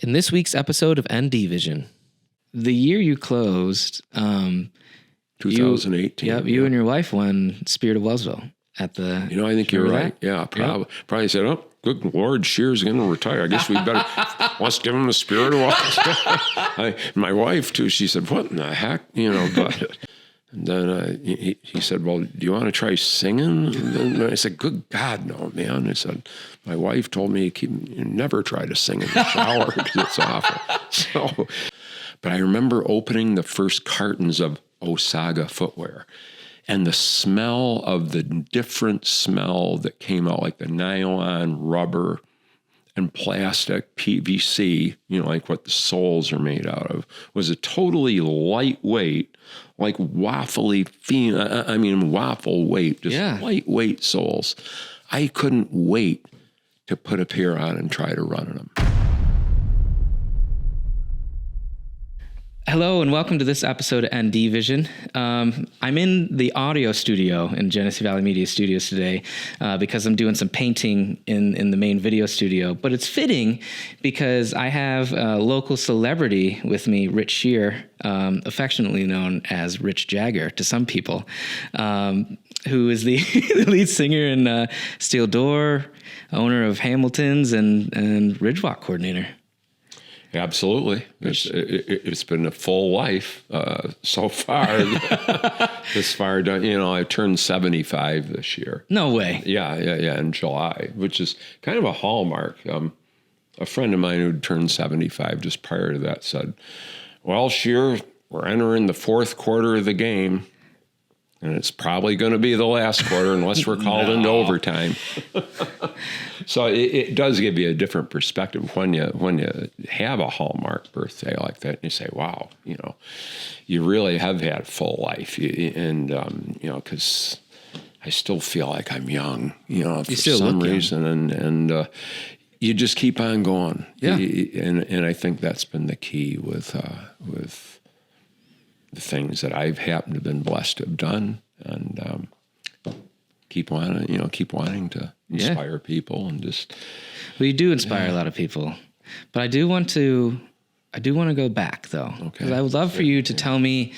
In this week's episode of NDVision, the year you closed, 2018. You and your wife won Spirit of Wellsville at the. I think you're right. That? Yeah, probably said, "Oh, good Lord, Shear's going to retire. I guess we better let's give him the Spirit of Wellsville." My wife too. She said, "What in the heck?" But. And then he said, "Well, do you want to try singing?" And then I said, "Good God, no, man." I said, "My wife told me you never try to sing in the shower because it's awful." But I remember opening the first cartons of Osaga footwear and the smell of the different smell that came out, like the nylon, rubber, and plastic, PVC, like what the soles are made out of, was a totally lightweight, like waffle weight, just lightweight soles. I couldn't wait to put a pair on and try to run in them. Hello and welcome to this episode of NDVision. I'm in the audio studio in Genesee Valley Media Studios today because I'm doing some painting in the main video studio. But it's fitting because I have a local celebrity with me, Rich Shear, affectionately known as Rich Jagger to some people, who is the lead singer in Steel Door, owner of Hamilton's, and Ridgewalk coordinator. Absolutely. It's been a full life so far. This far done. I turned 75 this year. No way. Yeah, in July, which is kind of a hallmark. A friend of mine who turned 75 just prior to that said, "Well, Shear, we're entering the fourth quarter of the game, and it's probably going to be the last quarter unless we're called into overtime." So it does give you a different perspective when you have a hallmark birthday like that, and you say, "Wow, you really have had full life," because I still feel like I'm young, for some reason, and you just keep on going. Yeah, and I think that's been the key with the things that I've happened to have been blessed to have done, and keep wanting to inspire people, and just. Well, you do inspire a lot of people, but I do want to go back though. Okay. Because I would love for you to tell me.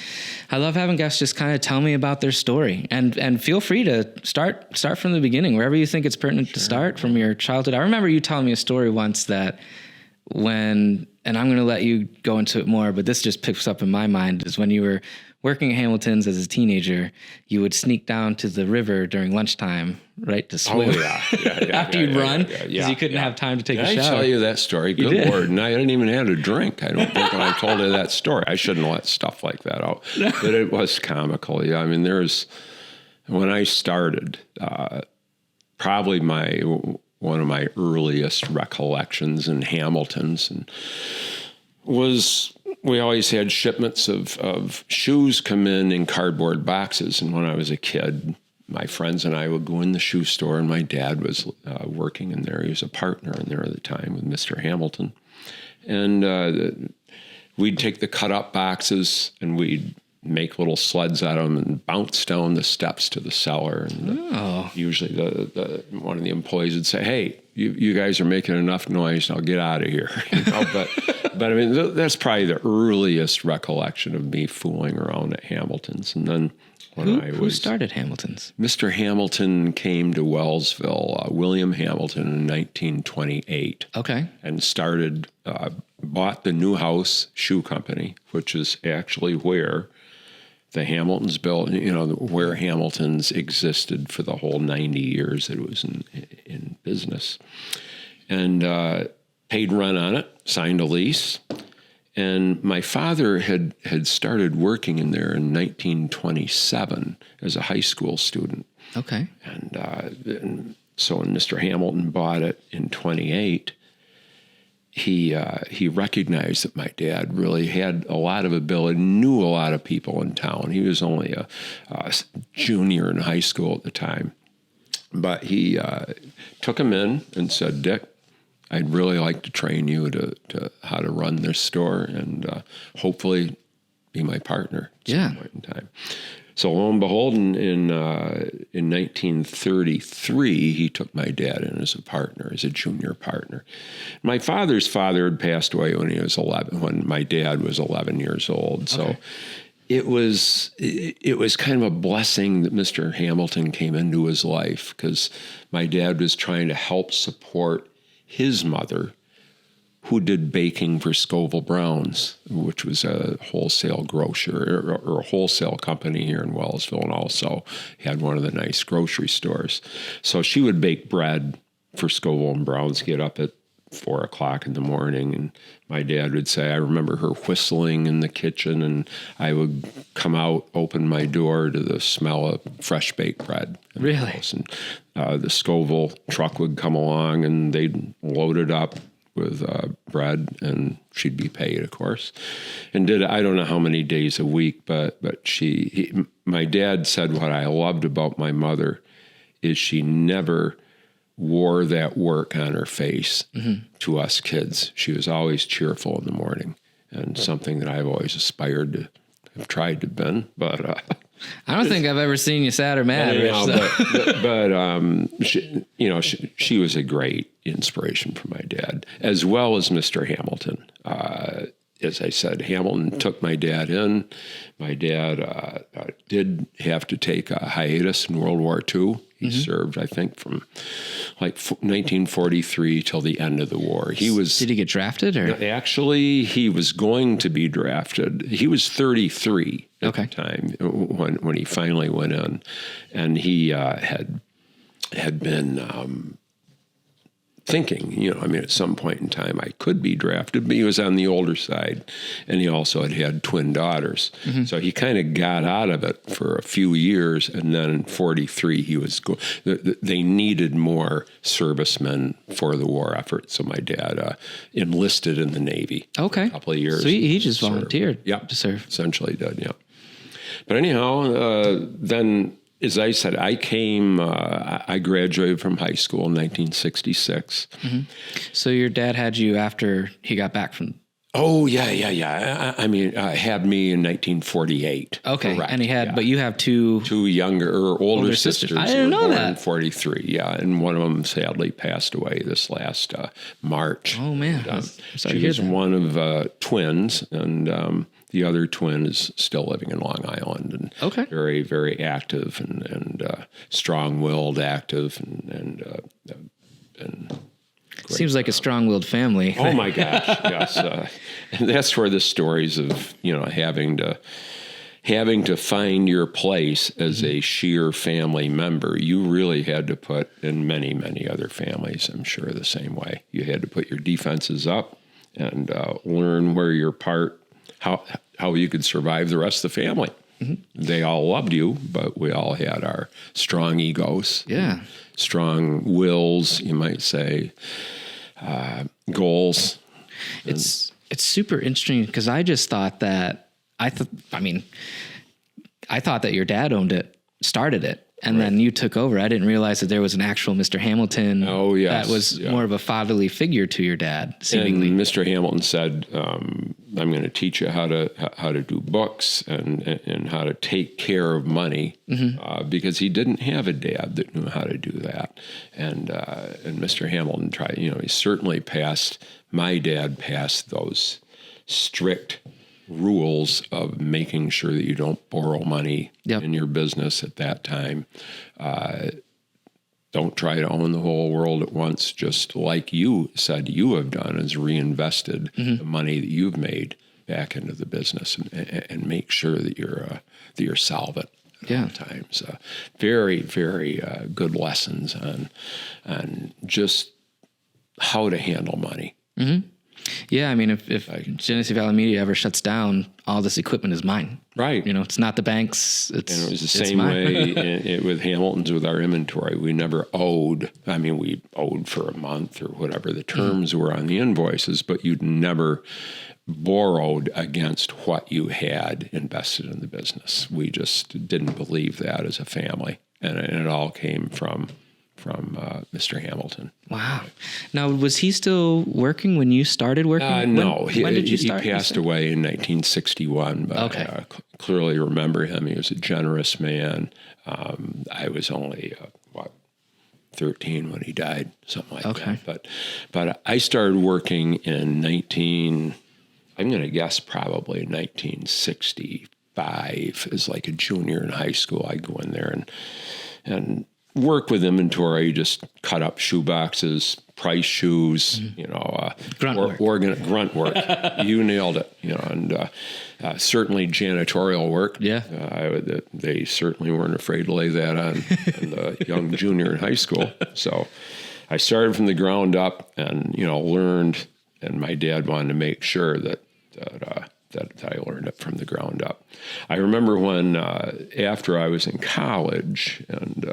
I love having guests just kind of tell me about their story, and feel free to start from the beginning, wherever you think it's pertinent to start from your childhood. I remember you telling me a story once that and I'm going to let you go into it more, but this just picks up in my mind, is when you were working at Hamilton's as a teenager, you would sneak down to the river during lunchtime, right, to swim. Oh, yeah. After you'd run, because you couldn't have time to take a shower. Did I tell you that story? Good Lord. And I didn't even have a drink, I don't think, when I told you that story. I shouldn't let stuff like that out. But it was comical. Yeah, I mean, when I started, probably one of my earliest recollections in Hamilton's was we always had shipments of shoes come in cardboard boxes. And when I was a kid, my friends and I would go in the shoe store, and my dad was working in there. He was a partner in there at the time with Mr. Hamilton. And we'd take the cut-up boxes, and we'd make little sleds out of them and bounce down the steps to the cellar. And usually one of the employees would say, "Hey, you guys are making enough noise, now get out of here." But I mean, that's probably the earliest recollection of me fooling around at Hamilton's. And then who started Hamilton's? Mr. Hamilton came to Wellsville, William Hamilton, in 1928. Okay. And bought the New House Shoe Company, which is actually where the Hamiltons built, where Hamilton's existed for the whole 90 years that it was in business. And paid rent on it, signed a lease. And my father had started working in there in 1927 as a high school student. Okay. And so when Mr. Hamilton bought it in 28, he recognized that my dad really had a lot of ability, knew a lot of people in town. He was only a junior in high school at the time. But he took him in and said, "Dick, I'd really like to train you to how to run this store and hopefully be my partner at some point in time." So lo and behold, in 1933, he took my dad in as a partner, as a junior partner. My father's father had passed away when he was 11, when my dad was 11 years old. So okay. it was kind of a blessing that Mr. Hamilton came into his life, because my dad was trying to help support his mother, who did baking for Scoville Brown's, which was a wholesale grocer or a wholesale company here in Wellsville, and also had one of the nice grocery stores. So she would bake bread for Scoville and Brown's, get up at 4 o'clock in the morning, and my dad would say, I remember her whistling in the kitchen, and I would come out, open my door to the smell of fresh baked bread. Really? And the Scoville truck would come along, and they'd load it up with bread, and she'd be paid, of course, and did I don't know how many days a week, but my dad said what I loved about my mother is she never wore that work on her face to us kids. She was always cheerful in the morning, and something that I've always aspired to have tried to been, but I don't think I've ever seen you sad or mad. anyhow, Rich, so. she was a great inspiration for my dad, as well as Mr. Hamilton. As I said, Hamilton took my dad in. My dad did have to take a hiatus in World War II. He served, I think, from like 1943 till the end of the war. Did he get drafted? Or? Actually, he was going to be drafted. He was 33 at Okay. the time when he finally went in, and he had been thinking, at some point in time I could be drafted, but he was on the older side, and he also had twin daughters. So he kind of got out of it for a few years, and then in 43 he was they needed more servicemen for the war effort. So my dad enlisted in the Navy for a couple of years. So he just volunteered to serve. Essentially did, yeah. But anyhow, then, as I said, I graduated from high school in 1966. So your dad had you after he got back from... Oh, yeah. I mean, had me in 1948. Okay, Correct, and he had, but you have two younger or older sisters. I didn't know that. In 43, yeah, and one of them sadly passed away this last March. Oh, man. She was one of twins, and the other twin is still living in Long Island, and very, very active and strong-willed, active, and seems like a strong-willed family. Oh my gosh, yes, and that's where the stories of having to find your place as a Shear family member. You really had to put, in many, many other families, I'm sure the same way. You had to put your defenses up and learn where your part. How you could survive the rest of the family. They all loved you, but we all had our strong egos, strong wills, you might say, goals. It's super interesting because I just thought that I thought that your dad owned it, started it, and then you took over. I didn't realize that there was an actual Mr. Hamilton. Oh, yes. That was more of a fatherly figure to your dad, seemingly. And Mr. Hamilton said, I'm going to teach you how to do books and how to take care of money, because he didn't have a dad that knew how to do that. And Mr. Hamilton tried, he certainly passed, my dad passed those strict rules of making sure that you don't borrow money in your business at that time. Don't try to own the whole world at once, just like you said you have done, is reinvested the money that you've made back into the business and make sure that you're solvent at all times. Very, very good lessons on just how to handle money. Yeah, I mean, if Genesee Valley Media ever shuts down, all this equipment is mine. Right. It's not the bank's. And it was the same way with Hamilton's with our inventory. We never owed. I mean, we owed for a month or whatever the terms were on the invoices, but you'd never borrowed against what you had invested in the business. We just didn't believe that as a family. And it all came from from Mr. Hamilton. Wow. Now, was he still working when you started working? No. When did you start? He passed away in 1961, but Okay. I clearly remember him. He was a generous man. I was only, 13 when he died, something like that. But I started working in I'm going to guess probably 1965 as like a junior in high school. I'd go in there and work with inventory, just cut up shoe boxes, price shoes, grunt work. Grunt work. You nailed it, and certainly janitorial work. Yeah. They certainly weren't afraid to lay that on the young junior in high school. So I started from the ground up and, learned, and my dad wanted to make sure that I learned it from the ground up. I remember when, after I was in college, and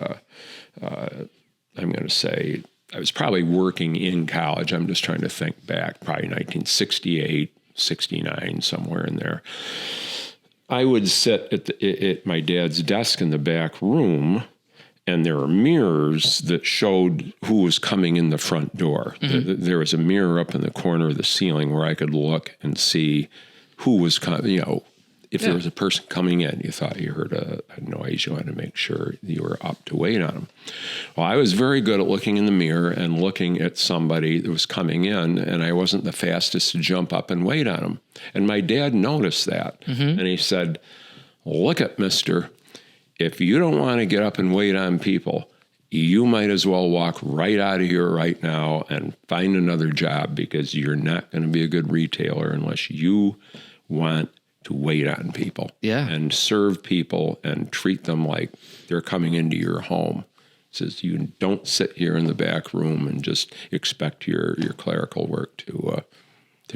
I'm going to say I was probably working in college. I'm just trying to think back, probably 1968, 69, somewhere in there. I would sit at my dad's desk in the back room, and there were mirrors that showed who was coming in the front door. Mm-hmm. There was a mirror up in the corner of the ceiling where I could look and see who was coming, if there was a person coming in, you thought you heard a noise, you wanted to make sure you were up to wait on them. Well, I was very good at looking in the mirror and looking at somebody that was coming in, and I wasn't the fastest to jump up and wait on them. And my dad noticed that, and he said, "Look at mister, if you don't want to get up and wait on people, you might as well walk right out of here right now and find another job, because you're not going to be a good retailer unless you want to wait on people and serve people and treat them like they're coming into your home." It says you don't sit here in the back room and just expect your clerical work to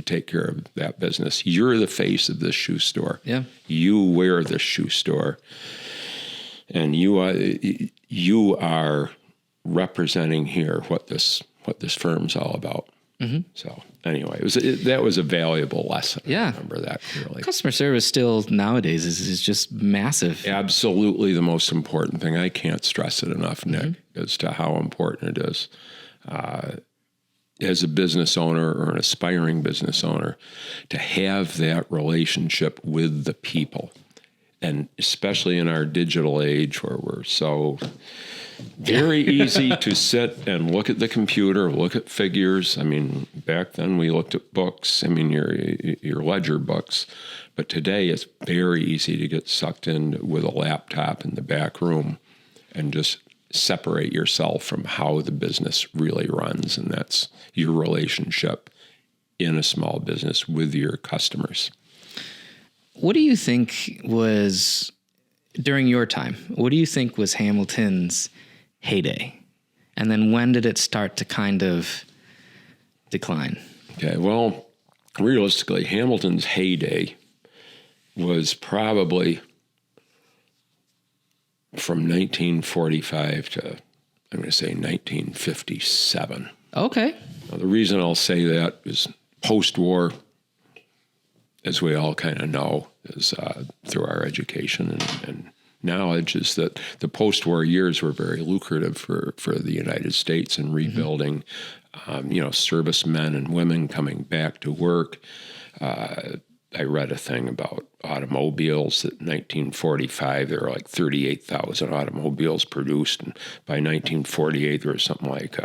take care of that business. You're the face of this shoe store. Yeah. You wear this shoe store, and you are representing here what this firm's all about. Mm-hmm. So anyway, that was a valuable lesson. Yeah. I remember that clearly. Customer service still nowadays is just massive. Absolutely the most important thing. I can't stress it enough, Nick, as to how important it is. As a business owner or an aspiring business owner, to have that relationship with the people. And especially in our digital age where we're so very easy to sit and look at the computer, look at figures. I mean, back then we looked at books, your ledger books. But today it's very easy to get sucked in with a laptop in the back room and just separate yourself from how the business really runs. And that's your relationship in a small business with your customers. What do you think was, during your time, what do you think was Hamilton's heyday? And then when did it start to kind of decline? Okay, well, realistically, Hamilton's heyday was probably from 1945 to, I'm going to say 1957. Okay. Now, the reason I'll say that is post-war, as we all kind of know, is through our education and knowledge, is that the post-war years were very lucrative for the United States in rebuilding, servicemen and women coming back to work. I read a thing about automobiles that in 1945, there were like 38,000 automobiles produced, and by 1948, there was something like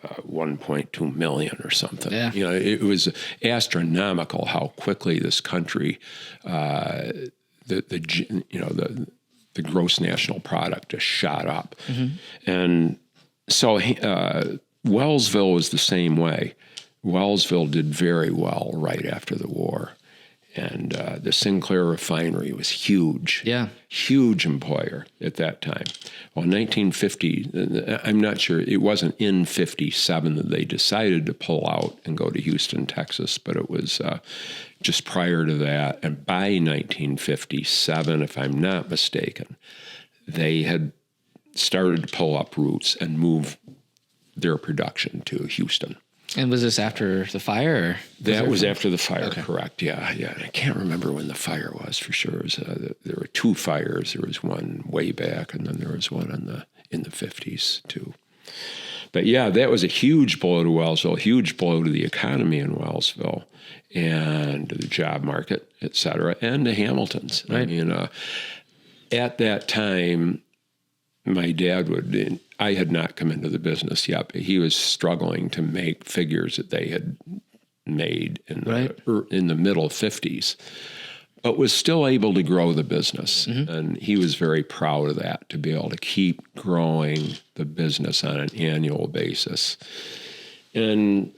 1.2 million or something. Yeah. It was astronomical how quickly this country, the gross national product just shot up. Mm-hmm. And so Wellsville was the same way. Wellsville did very well right after the war. And the Sinclair refinery was huge. Yeah. Huge employer at that time. Well, in 1950, I'm not sure, it wasn't in 57 that they decided to pull out and go to Houston, Texas, but it was just prior to that. And by 1957, if I'm not mistaken, they had started to pull up roots and move their production to Houston. And was this after the fire? Or that was after the fire, okay. Correct. Yeah. I can't remember when the fire was for sure. It was, there were two fires. There was one way back, and then there was one in the 50s too. But yeah, that was a huge blow to Wellsville, a huge blow to the economy in Wellsville and to the job market, et cetera, and to Hamilton's. Right. I mean, at that time, my dad I had not come into the business yet, but he was struggling to make figures that they had made in the middle 50s, but was still able to grow the business. Mm-hmm. And he was very proud of that, to be able to keep growing the business on an annual basis. And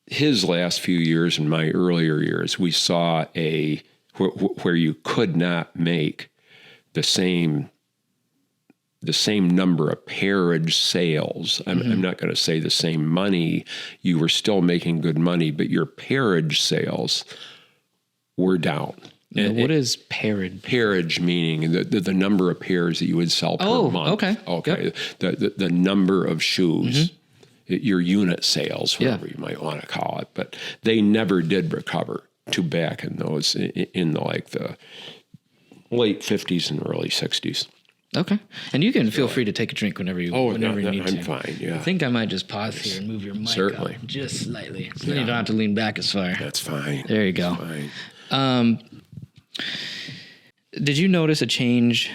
his last few years and my earlier years, we saw where you could not make the same number of pairage sales. I'm not going to say the same money. You were still making good money, but your pairage sales were down. And what is pairage? Pairage meaning the number of pairs that you would sell per month. Okay. Yep. The number of shoes, your unit sales, whatever you might want to call it. But they never did recover to back in those in the late 50s and early 60s. Okay. And you can feel free to take a drink whenever you need to. I'm fine, yeah. I think I might just pause here and move your mic Certainly. up just slightly. So then you don't have to lean back as far. That's fine. There you go. That's fine. Did you notice a change,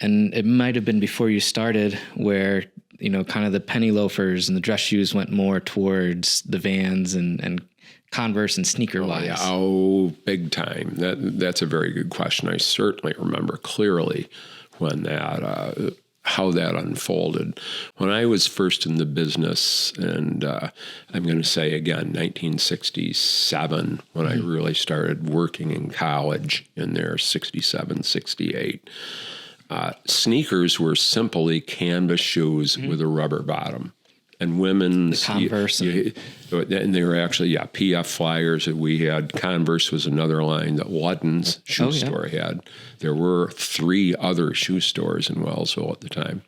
and it might have been before you started, where, kind of the penny loafers and the dress shoes went more towards the Vans and Converse and sneaker wise? Oh, big time. That's a very good question. I certainly remember clearly when how that unfolded. When I was first in the business, and I'm going to say again, 1967, when I really started working in college in there, 67, 68, sneakers were simply canvas shoes with a rubber bottom. And women's... The Converse. And they were actually, PF Flyers that we had. Converse was another line that Ludden's shoe store had. There were 3 other shoe stores in Wellsville at the time.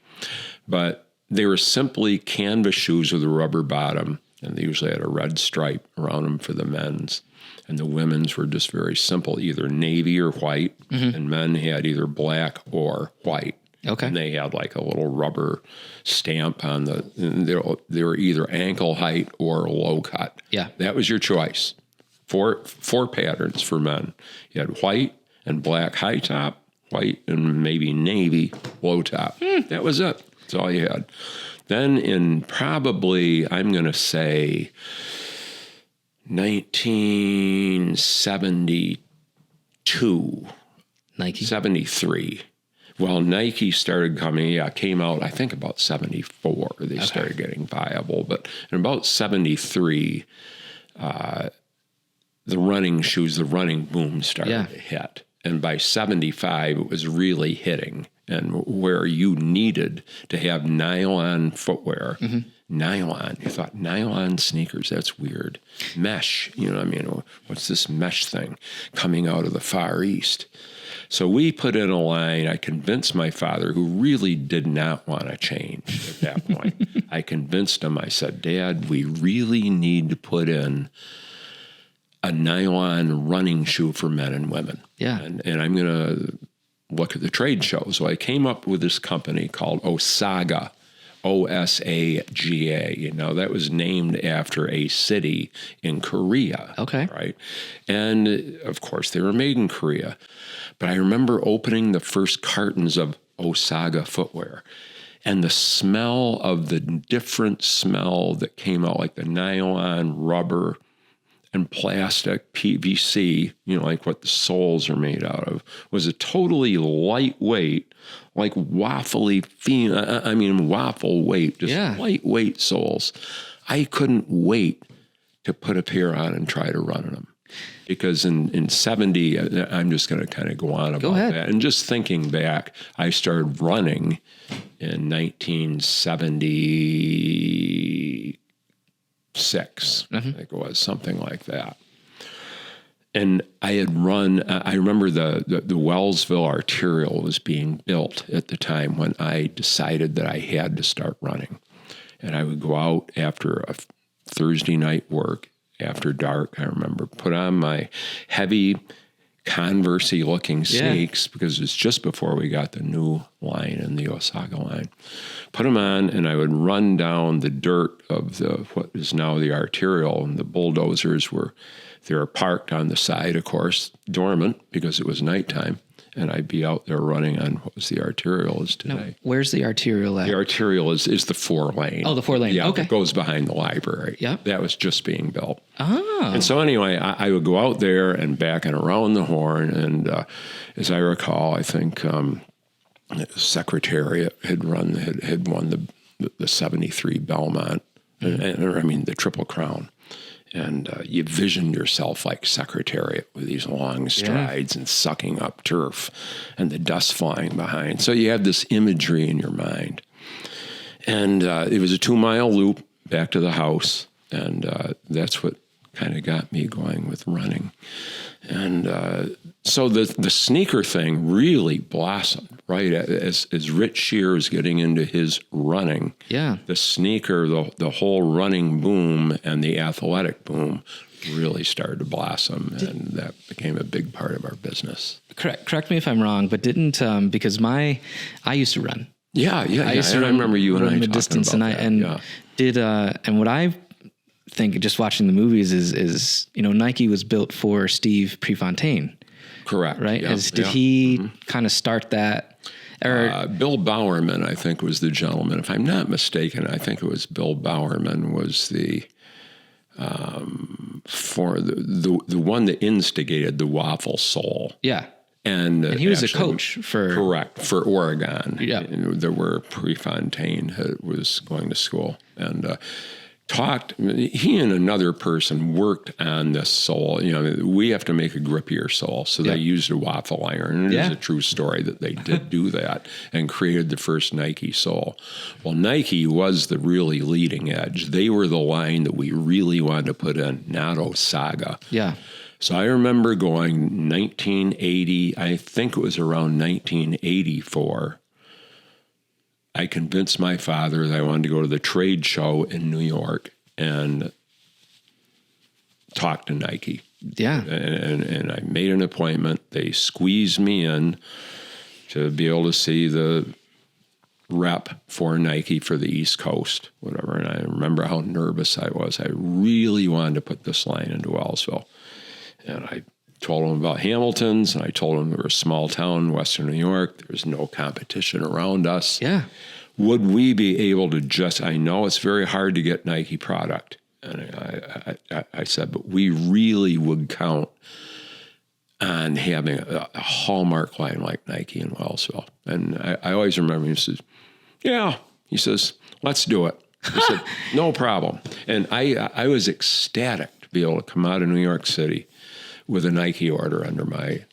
But they were simply canvas shoes with a rubber bottom, and they usually had a red stripe around them for the men's. And the women's were just very simple, either navy or white, and men had either black or white. Okay. And they had like a little rubber stamp on they were either ankle height or low cut. Yeah. That was your choice. Four patterns for men. You had white and black high top, white and maybe navy low top. That was it. That's all you had. Then in probably, I'm going to say 1972. Nike? 73. Well, Nike started came out, I think about 74. They started getting viable. But in about 73, the running shoes, the running boom started to hit. And by 75, it was really hitting. And where you needed to have nylon footwear, nylon, you thought nylon sneakers, that's weird. Mesh, what's this mesh thing coming out of the Far East? So we put in a line. I convinced my father, who really did not want to change at that point. I convinced him. I said, Dad, we really need to put in a nylon running shoe for men and women. Yeah. And I'm going to look at the trade show. So I came up with this company called Osaga, Osaga. That was named after a city in Korea. Okay. Right. And of course, they were made in Korea. But I remember opening the first cartons of Osaga footwear, and the smell of the different smell that came out, like the nylon, rubber, and plastic, PVC, like what the soles are made out of, was a totally lightweight, like waffle weight, just lightweight soles. I couldn't wait to put a pair on and try to run in them. Because in 70, I'm just going to kind of go on about that. And just thinking back, I started running in 1976. I think it was something like that. And I had run, I remember the Wellsville Arterial was being built at the time when I decided that I had to start running. And I would go out after a Thursday night work, after dark, I remember, put on my heavy Converse-y looking sneaks because it's just before we got the new line in the Osaka line. Put them on, and I would run down the dirt of what is now the arterial, and the bulldozers were parked on the side, of course, dormant because it was nighttime. And I'd be out there running on what was the arterial is today. Now, where's the arterial at? The arterial is the 4-lane. Oh, the 4-lane. Yeah, okay. It goes behind the library. Yeah. That was just being built. Oh. And so anyway, I would go out there and back and around the horn. And as I recall, I think Secretariat had won the 73 Belmont, and the Triple Crown. And you visioned yourself like Secretariat with these long strides and sucking up turf and the dust flying behind. So you have this imagery in your mind. And it was a 2-mile loop back to the house. And that's what kind of got me going with running. And so the sneaker thing really blossomed, right? As Rich Shear is getting into his running, the sneaker, the whole running boom and the athletic boom really started to blossom, and that became a big part of our business. Correct me if I'm wrong, but didn't because I used to run. I remember you and I talking distance, about that. And what I think just watching the movies is Nike was built for Steve Prefontaine. Correct. Right? Did he kind of start that? Or Bill Bowerman, I think, was the gentleman. If I'm not mistaken, I think it was Bill Bowerman was the for the one that instigated the waffle sole. Yeah. And he was a coach for Oregon. Yeah. Where Prefontaine was going to school. And he and another person worked on this sole. We have to make a grippier sole. So they used a waffle iron. And it is a true story that they did do that and created the first Nike sole. Well, Nike was the really leading edge. They were the line that we really wanted to put in, not Osaga. Yeah. So I remember going 1980, I think it was around 1984. I convinced my father that I wanted to go to the trade show in New York and talk to Nike. Yeah. And I made an appointment. They squeezed me in to be able to see the rep for Nike for the East Coast, whatever. And I remember how nervous I was. I really wanted to put this line into Wellsville. And I told him about Hamilton's, and I told him we were a small town in Western New York. There's no competition around us. Yeah. Would we be able to I know it's very hard to get Nike product. And I said, but we really would count on having a hallmark line like Nike in Wellsville. And I always remember he says, he says, let's do it. He said, no problem. And I was ecstatic to be able to come out of New York City with a Nike order under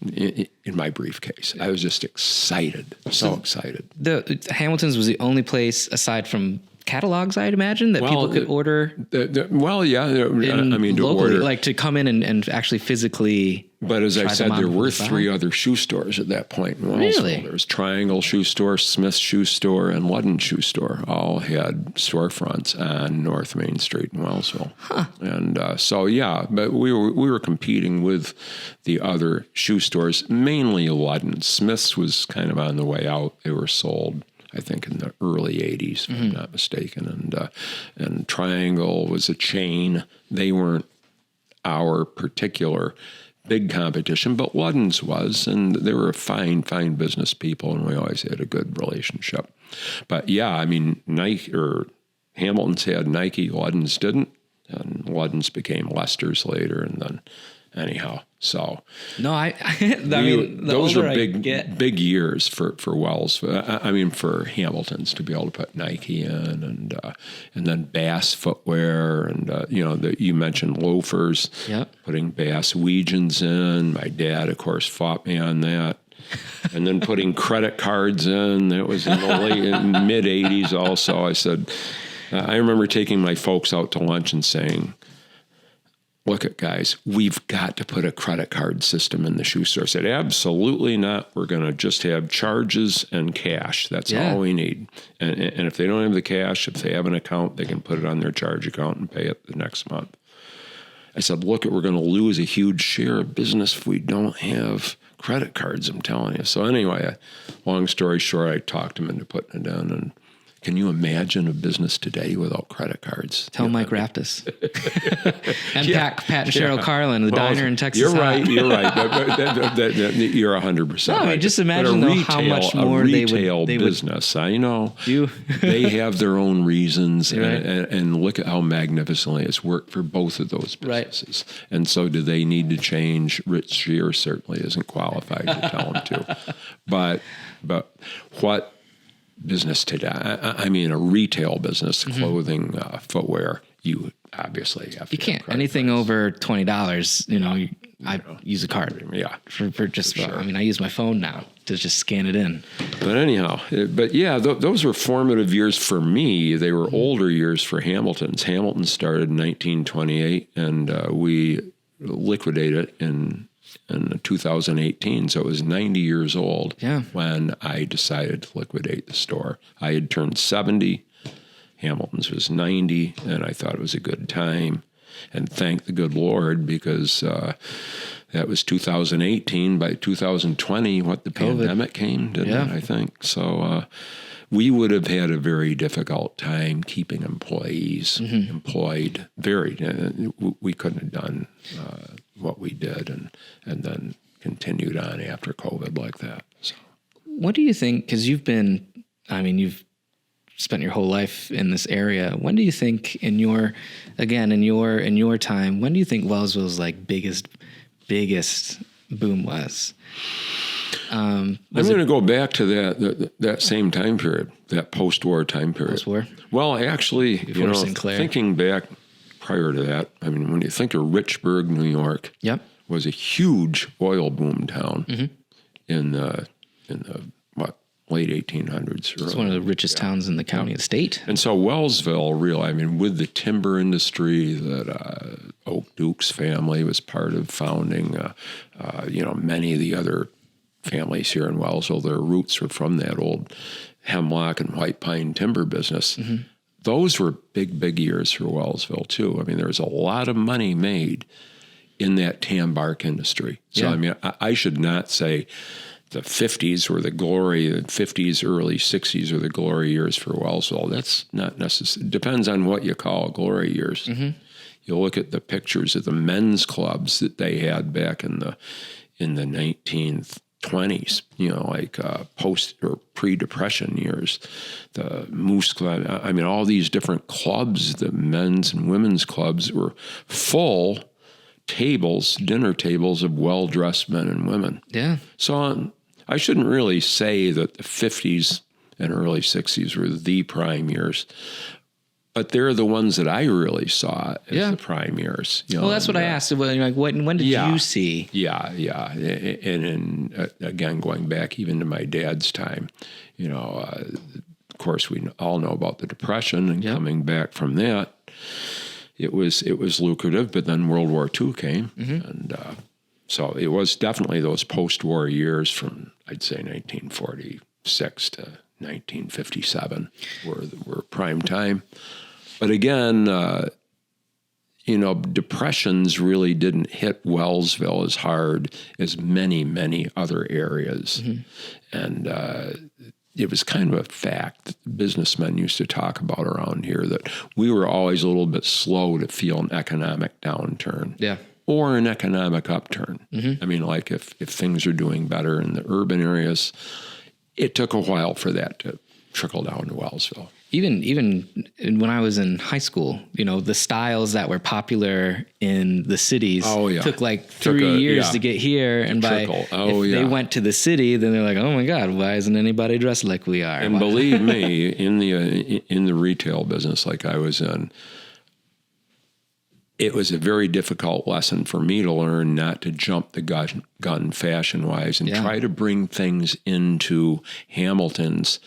in my briefcase. I was just excited, so excited. The Hamilton's was the only place aside from catalogs, I'd imagine, that people could order. Locally, to order, like to come in and actually physically. But as I said, there were 3 other shoe stores at that point in Wellsville. Really? There was Triangle Shoe Store, Smith's Shoe Store, and Ludden Shoe Store. All had storefronts on North Main Street in Wellsville. Huh. And but we were competing with the other shoe stores, mainly Ludden. Smith's was kind of on the way out. They were sold, I think, in the early 80s, if I'm not mistaken. And Triangle was a chain. They weren't our particular big competition, but Ludden's was, and they were fine business people, and we always had a good relationship. But Nike or Hamilton's had Nike, Ludden's didn't, and Ludden's became Lester's later, and then anyhow. So no, those were big years for Wells. For Hamilton's to be able to put Nike in, and then Bass footwear, and you mentioned loafers. Yep. Putting Bass Weegens in. My dad, of course, fought me on that. And then putting credit cards in. That was in the mid '80s. Also, I said, I remember taking my folks out to lunch and saying, look at guys, we've got to put a credit card system in the shoe store. I said, absolutely not. We're going to just have charges and cash. That's all we need. And if they don't have the cash, if they have an account, they can put it on their charge account and pay it the next month. I said, look, we're going to lose a huge share of business if we don't have credit cards, I'm telling you. So anyway, long story short, I talked him into putting it down. And can you imagine a business today without credit cards? Tell Mike Raptis. And Pat and Cheryl Carlin, the diner in Texas. You're right. You're 100% no, right. Just imagine though, how much more they would. Business, I know. They have their own reasons, and look at how magnificently it's worked for both of those businesses. Right. And so do they need to change? Rich Shear certainly isn't qualified to tell them to. But what business today, I mean a retail business, clothing, footwear, you obviously have to. You can't. Anything over $20, I use a card. Yeah. For sure. I mean, I use my phone now to just scan it in. But anyhow, those were formative years for me. They were older years for Hamilton's. Hamilton started in 1928, and we liquidated in 2018, so it was 90 years old when I decided to liquidate the store. I had turned 70, Hamilton's was 90, and I thought it was a good time. And thank the good Lord, because that was 2018. By 2020, the pandemic came, didn't it, I think? So we would have had a very difficult time keeping employees employed. We couldn't have done what we did and then continued on after COVID like that. So. What do you think, because you've spent your whole life in this area, when do you think in your time, when do you think Wellsville's biggest boom was? I'm going to go back to that same time period, that post-war time period. Post-war? Well, actually, Sinclair. Thinking back prior to that, I mean, when you think of Richburg, New York, was a huge oil boom town in the late 1800s. It's one of the richest towns in the county, the state. And so Wellsville, with the timber industry that Oak Duke's family was part of founding, many of the other families here in Wellsville, their roots were from that old hemlock and white pine timber business. Those were big, big years for Wellsville, too. I mean, there was a lot of money made in that tan bark industry. So, I should not say the 50s were the glory, the 50s, early 60s are the glory years for Wellsville. That's not necessary. It depends on what you call glory years. You look at the pictures of the men's clubs that they had back in the 1920s, post or pre-Depression years, the Moose Club. I mean, all these different clubs, the men's and women's clubs were full tables, dinner tables of well-dressed men and women. Yeah. So I shouldn't really say that the 50s and early 60s were the prime years, but they're the ones that I really saw as the prime years. Well, that's what I asked. When did you see? Yeah. And again, going back even to my dad's time, of course, we all know about the Depression and coming back from that. It was lucrative, but then World War II came, and so it was definitely those post-war years from, I'd say, 1946 to 1957 were prime time. But again, depressions really didn't hit Wellsville as hard as many, many other areas, and it was kind of a fact that the businessmen used to talk about around here that we were always a little bit slow to feel an economic downturn or an economic upturn. I mean, like if things are doing better in the urban areas, it took a while for that to trickle down to Wellsville. Even when I was in high school, the styles that were popular in the cities took like 3 years to get here. And if they went to the city, then they're like, oh my God, why isn't anybody dressed like we are? And believe me, in the retail business like I was in, it was a very difficult lesson for me to learn not to jump the gun fashion-wise and try to bring things into Hamilton's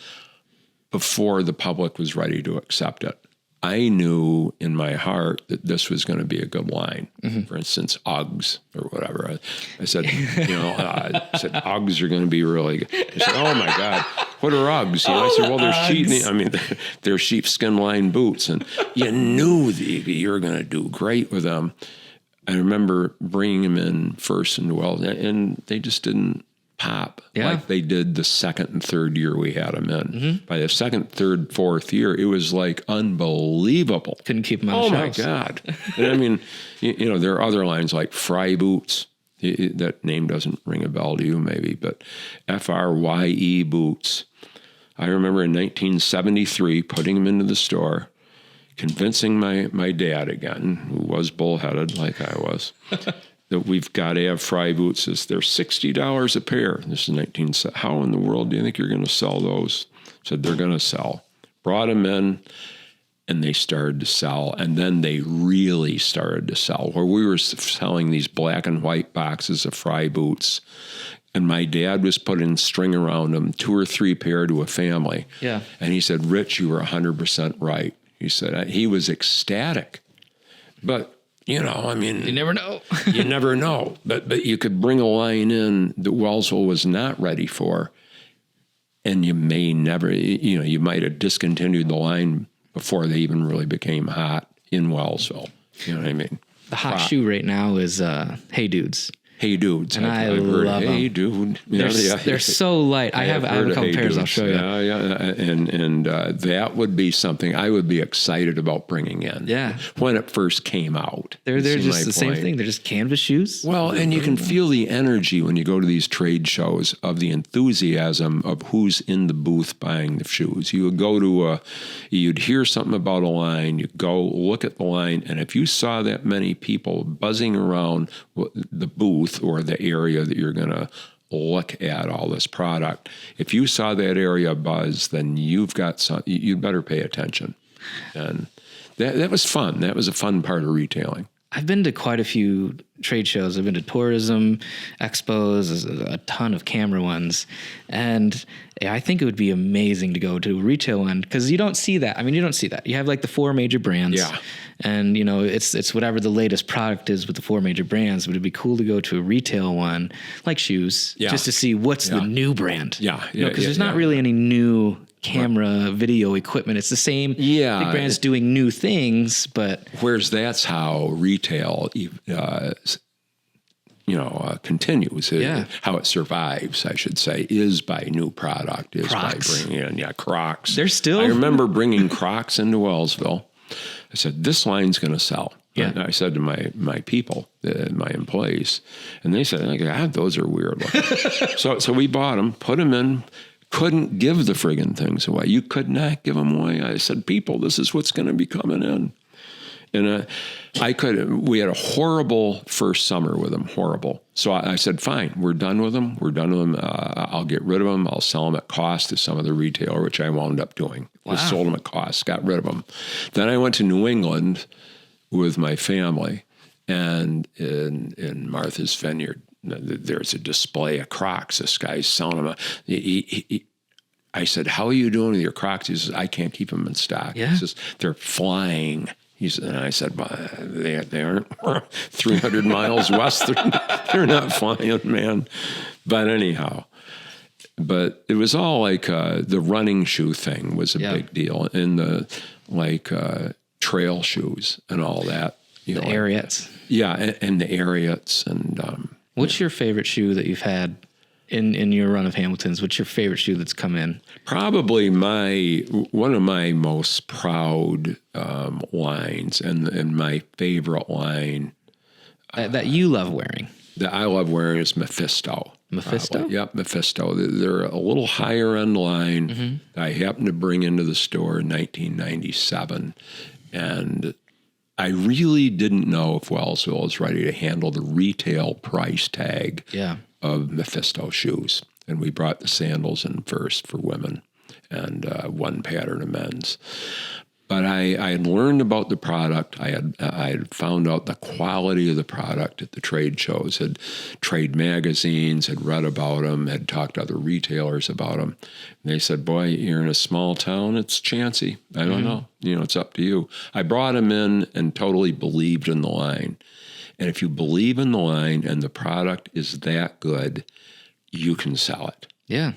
before the public was ready to accept it. I knew in my heart that this was going to be a good line. For instance, Uggs or whatever. I said, Uggs are going to be really good. I said, oh my God, what are Uggs? I said, well, they're sheepskin lined boots. And you knew you were going to do great with them. I remember bringing them in first into Wells, and they just didn't pop like they did the second and third year we had them in. Mm-hmm. By the second, third, fourth year, it was like unbelievable. Couldn't keep them on the shelves. Oh, my God. And I mean, there are other lines like Fry Boots. That name doesn't ring a bell to you, maybe, but FRYE Boots. I remember in 1973 putting them into the store, convincing my dad again, who was bullheaded like I was, that we've got to have Fry Boots. They're $60 a pair. This is how in the world do you think you're going to sell those? Said they're going to sell. Brought them in, and they started to sell. And then they really started to sell, where we were selling these black and white boxes of Fry Boots. And my dad was putting string around them, 2 or 3 pair to a family. Yeah. And he said, Rich, you were 100% right. He said, he was ecstatic. But, I mean, you never know. You never know. But you could bring a line in that Wellsville was not ready for, and you may never, you might have discontinued the line before they even really became hot in Wellsville. You know what I mean? The hot shoe right now is Hey Dudes. Hey Dudes. And I love them. Hey Dude. They're so light. I have a couple pairs I'll show you. Yeah. And that would be something I would be excited about bringing in. Yeah. When it first came out. They're just the same thing. They're just canvas shoes. Well, and you can feel the energy when you go to these trade shows of the enthusiasm of who's in the booth buying the shoes. You would go to you'd hear something about a line, you'd go look at the line, and if you saw that many people buzzing around the booth, or the area that you're going to look at all this product, if you saw that area buzz, then you've got you'd better pay attention. And that was fun. That was a fun part of retailing. I've been to quite a few trade shows. I've been to tourism expos, a ton of camera ones. And I think it would be amazing to go to a retail one, because you don't see that. I mean, you don't see that. You have like the 4 major brands. Yeah. And, it's whatever the latest product is with the 4 major brands. But it'd be cool to go to a retail one, like shoes, just to see what's the new brand. Yeah. Because there's not really any new camera, video equipment. It's the same big brands doing new things, but... Whereas that's how retail continues. How it survives, I should say, is by new product, is Crocs. by bringing in, Crocs. They're still... I remember bringing Crocs into Wellsville. I said, this line's going to sell. Yeah. And I said to my people, my employees, and they said, God, those are weird looking. So we bought them, put them in, couldn't give the friggin' things away. You could not give them away. I said, people, this is what's going to be coming in. And we had a horrible first summer with them, horrible. So I said, fine, we're done with them. I'll get rid of them. I'll sell them at cost to some of the retailer, which I wound up doing. Wow. Just sold them at cost, got rid of them. Then I went to New England with my family, and in Martha's Vineyard, there's a display of Crocs. This guy's selling them. I said, how are you doing with your Crocs? He says, I can't keep them in stock. Yeah. He says, they're flying. And I said, well, they aren't 300 miles west. They're not flying, man. But anyhow, it was all like the running shoe thing was a big deal. And the trail shoes and all that. The Ariats. Yeah, and the Ariats. And what's your favorite shoe that you've had in your run of Hamilton's? What's your favorite shoe that's come in? Probably one of my most proud lines, and my favorite line that you love wearing. That I love wearing is Mephisto. Mephisto? Yep, Mephisto. They're a little higher end line. Mm-hmm. I happened to bring into the store in 1997, and I really didn't know if Wellsville was ready to handle the retail price tag of Mephisto shoes. And we brought the sandals in first for women and one pattern of men's. But I had learned about the product. I had found out the quality of the product at the trade shows, had trade magazines, had read about them, had talked to other retailers about them. And they said, boy, you're in a small town, it's chancy. I don't know. It's up to you. I brought them in and totally believed in the line. And if you believe in the line and the product is that good, you can sell it. Yeah.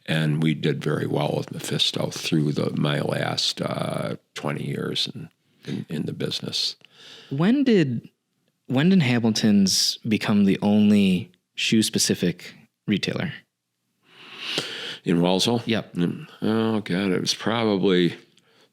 And we did very well with Mephisto through my last 20 years in the business. When did when did Hamilton's become the only shoe-specific retailer? In Wellsville? Yep. Oh, God, it was probably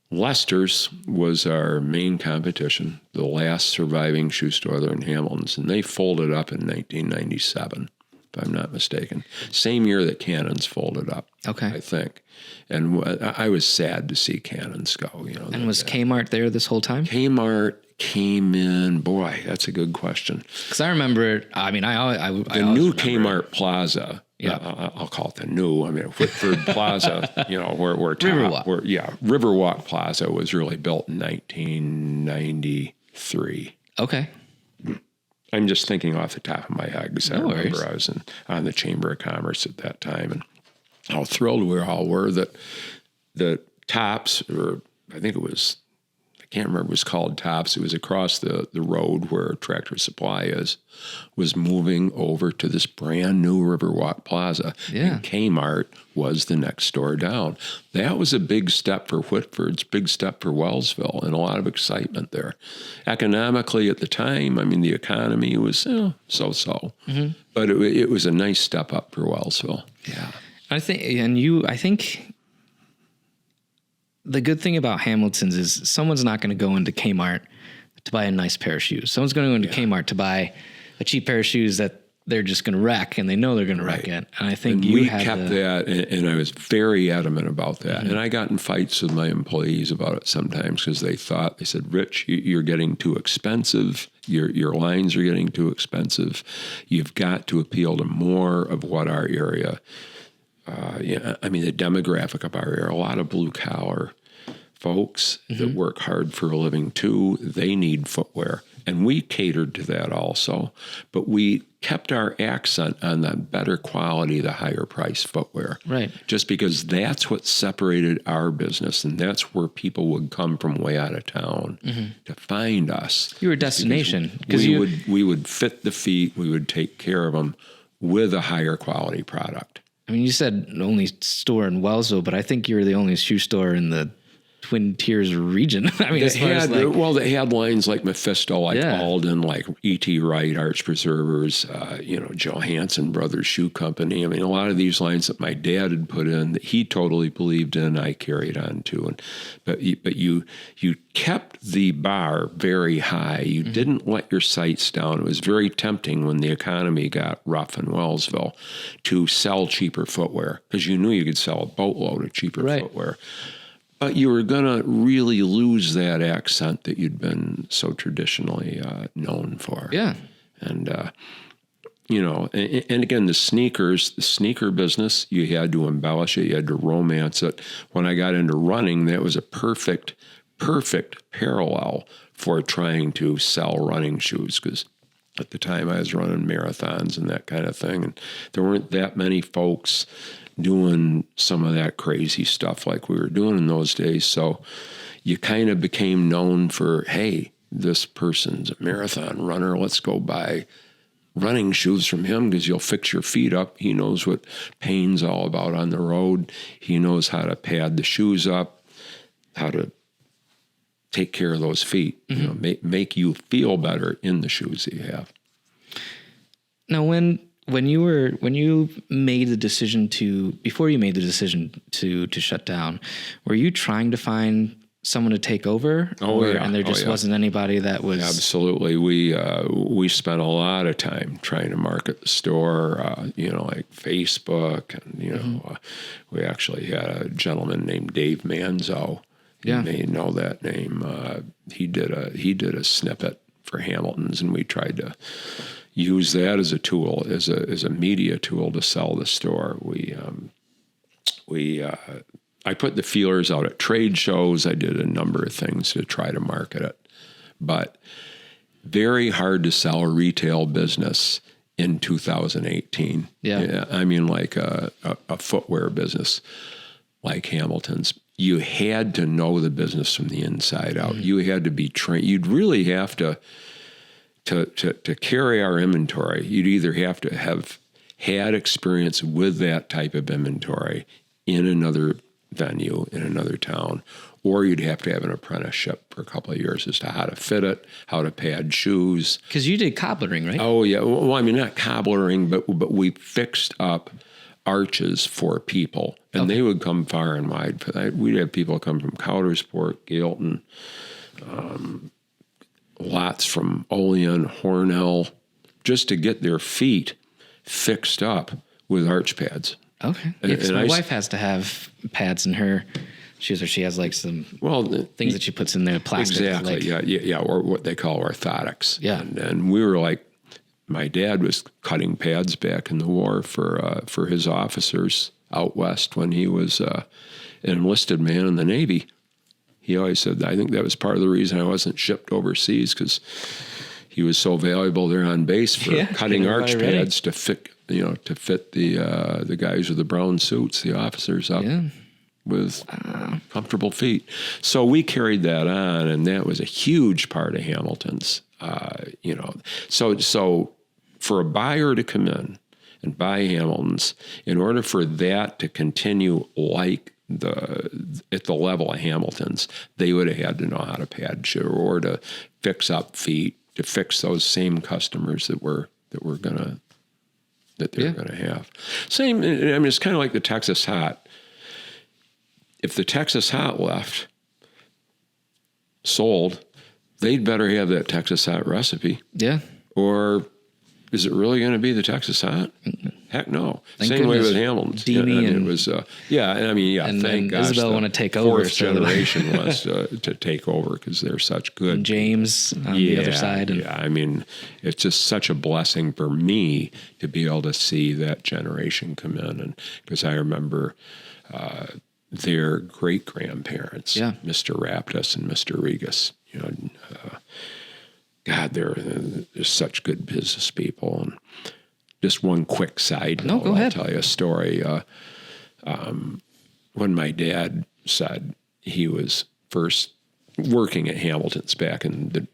Lester's was our main competition, the last surviving shoe store there in Hamilton's, and they folded up in 1997, if I'm not mistaken. Same year that Cannon's folded up, Okay. I think. And I was sad to see Cannon's go. And was Kmart there this whole time? Kmart came in. Boy, that's a good question. Because I remember, I mean, The new Kmart Plaza. Yeah. I'll call it the new. I mean, Whitford Plaza. Where Riverwalk. Riverwalk Plaza was really built in 1993. Okay. I'm just thinking off the top of my head because I remember worries. I was on the Chamber of Commerce at that time, and how thrilled we all were that the Tops, or I think it was, I can't remember, it was called Tops. It was across the road where Tractor Supply was moving over to this brand new Riverwalk Plaza. Yeah. And Kmart was the next store down. That was a big step for Whitford's, big step for Wellsville, and a lot of excitement there. Economically at the time, I mean, the economy was so-so. Mm-hmm. But it was a nice step up for Wellsville. Yeah. I think the good thing about Hamilton's is someone's not going to go into Kmart to buy a nice pair of shoes. Someone's going to go into Kmart to buy a cheap pair of shoes that they're just going to wreck, and they know they're going to wreck it. And I think we kept that, and I was very adamant about that. Mm-hmm. And I got in fights with my employees about it sometimes because they said, Rich, you're getting too expensive. Your lines are getting too expensive. You've got to appeal to more of what our area. I mean, the demographic of our area, a lot of blue collar folks that work hard for a living too, they need footwear. And we catered to that also, but we kept our accent on the better quality, the higher price footwear. Right. Just because that's what separated our business, and that's where people would come from way out of town to find us. You were a destination. We would fit the feet, we would take care of them with a higher quality product. I mean, you said only store in Wellsville, but I think you're the only shoe store in the Twin Tiers region. I mean, they had lines like Mephisto, like Alden, like E.T. Wright, Arch Preservers, Johansson Brothers Shoe Company. I mean, a lot of these lines that my dad had put in that he totally believed in, I carried on to. But you kept the bar very high. You didn't let your sights down. It was very tempting when the economy got rough in Wellsville to sell cheaper footwear because you knew you could sell a boatload of cheaper footwear. But you were going to really lose that accent that you'd been so traditionally known for. Yeah. And, and again, the sneaker business, you had to embellish it. You had to romance it. When I got into running, that was a perfect parallel for trying to sell running shoes because at the time I was running marathons and that kind of thing. And there weren't that many folks doing some of that crazy stuff like we were doing in those days. So you kind of became known for, hey, this person's a marathon runner. Let's go buy running shoes from him because you'll fix your feet up. He knows what pain's all about on the road. He knows how to pad the shoes up, how to take care of those feet, make you feel better in the shoes that you have. Now, when you made the decision before you made the decision to shut down, were you trying to find someone to take over? And there just wasn't anybody that was... Absolutely. We spent a lot of time trying to market the store, like Facebook. And, we actually had a gentleman named Dave Manzo. You may know that name. He did a snippet for Hamilton's, and we tried to use that as a tool, as a media tool to sell the store. I put the feelers out at trade shows. I did a number of things to try to market it, but very hard to sell a retail business in 2018. Yeah, I mean, like a footwear business like Hamilton's. You had to know the business from the inside out. You had to be trained. You'd really have to carry our inventory. You'd either have to have had experience with that type of inventory in another venue, in another town, or you'd have to have an apprenticeship for a couple of years as to how to fit it, how to pad shoes. Because you did cobblering, right? Oh, yeah. Well, I mean, not cobblering, but we fixed up arches for people, and they would come far and wide for that. We'd have people come from Coudersport, Gailton, lots from Olean, Hornell, just to get their feet fixed up with arch pads. Okay. Yeah, 'cause my wife has to have pads in her shoes, or she has like some things that she puts in there, plastic. Exactly. Yeah. Or what they call orthotics. Yeah. And we were like, my dad was cutting pads back in the war for his officers out west when he was an enlisted man in the Navy. He always said, I think that was part of the reason I wasn't shipped overseas, because he was so valuable there on base for cutting arch pads to fit the guys with the brown suits, the officers up with comfortable feet. So we carried that on, and that was a huge part of Hamilton's. So for a buyer to come in and buy Hamilton's, in order for that to continue at the level of Hamilton's, they would have had to know how to pad shoe or to fix up feet, to fix those same customers that they're gonna have. Same. I mean, it's kind of like the Texas Hot. If the Texas Hot left, sold, they'd better have that Texas Hot recipe. Yeah. Or is it really going to be the Texas Hot? Heck no. Thank Same way goodness with Hamilton's. Deanie and it was, and thank gosh. Isabel want to take over. Fourth generation wants to take over because they're such good. And James on the other side. Yeah, I mean, it's just such a blessing for me to be able to see that generation come in. And because I remember their great-grandparents, Mr. Raptus and Mr. Regas, God, they're such good business people. And just one quick side note, go ahead. I'll tell you a story. When my dad said he was first working at Hamilton's back in the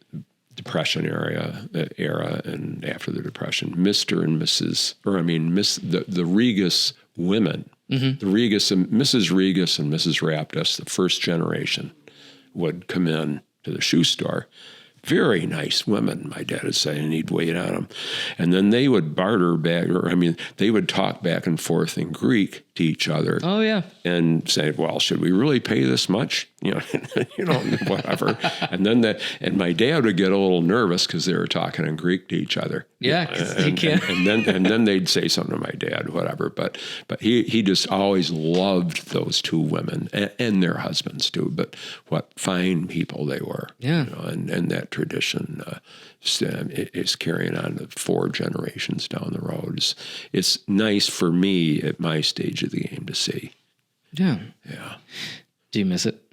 Depression era, and after the Depression, Mr. and Mrs. the Regas women, the Regas and Mrs. Regas and Mrs. Raptus, the first generation, would come in to the shoe store. Very nice women, my dad would say, and he'd wait on them. And then they would barter back, they would talk back and forth in Greek to each other. Oh, yeah. And say, well, should we really pay this much? Whatever. And my dad would get a little nervous because they were talking in Greek to each other. Yeah, because he can't. And then they'd say something to my dad, whatever. But he just always loved those two women and their husbands too. But what fine people they were. Yeah. And that tradition is carrying on to 4 generations down the road. It's nice for me at my stage of the game to see. Yeah. Yeah. Do you miss it?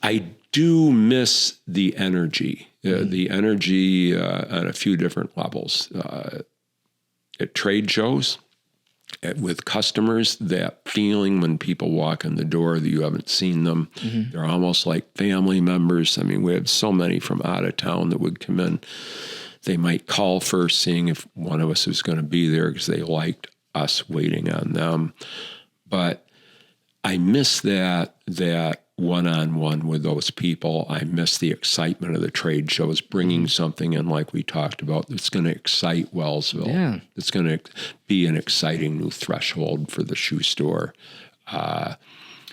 I do miss the energy. The energy on a few different levels. At trade shows, with customers, that feeling when people walk in the door that you haven't seen them. They're almost like family members. I mean, we had so many from out of town that would come in. They might call first, seeing if one of us was going to be there because they liked us waiting on them. But I miss that one-on-one with those people. I miss the excitement of the trade shows, bringing something in like we talked about that's going to excite Wellsville. Yeah. It's going to be an exciting new threshold for the shoe store.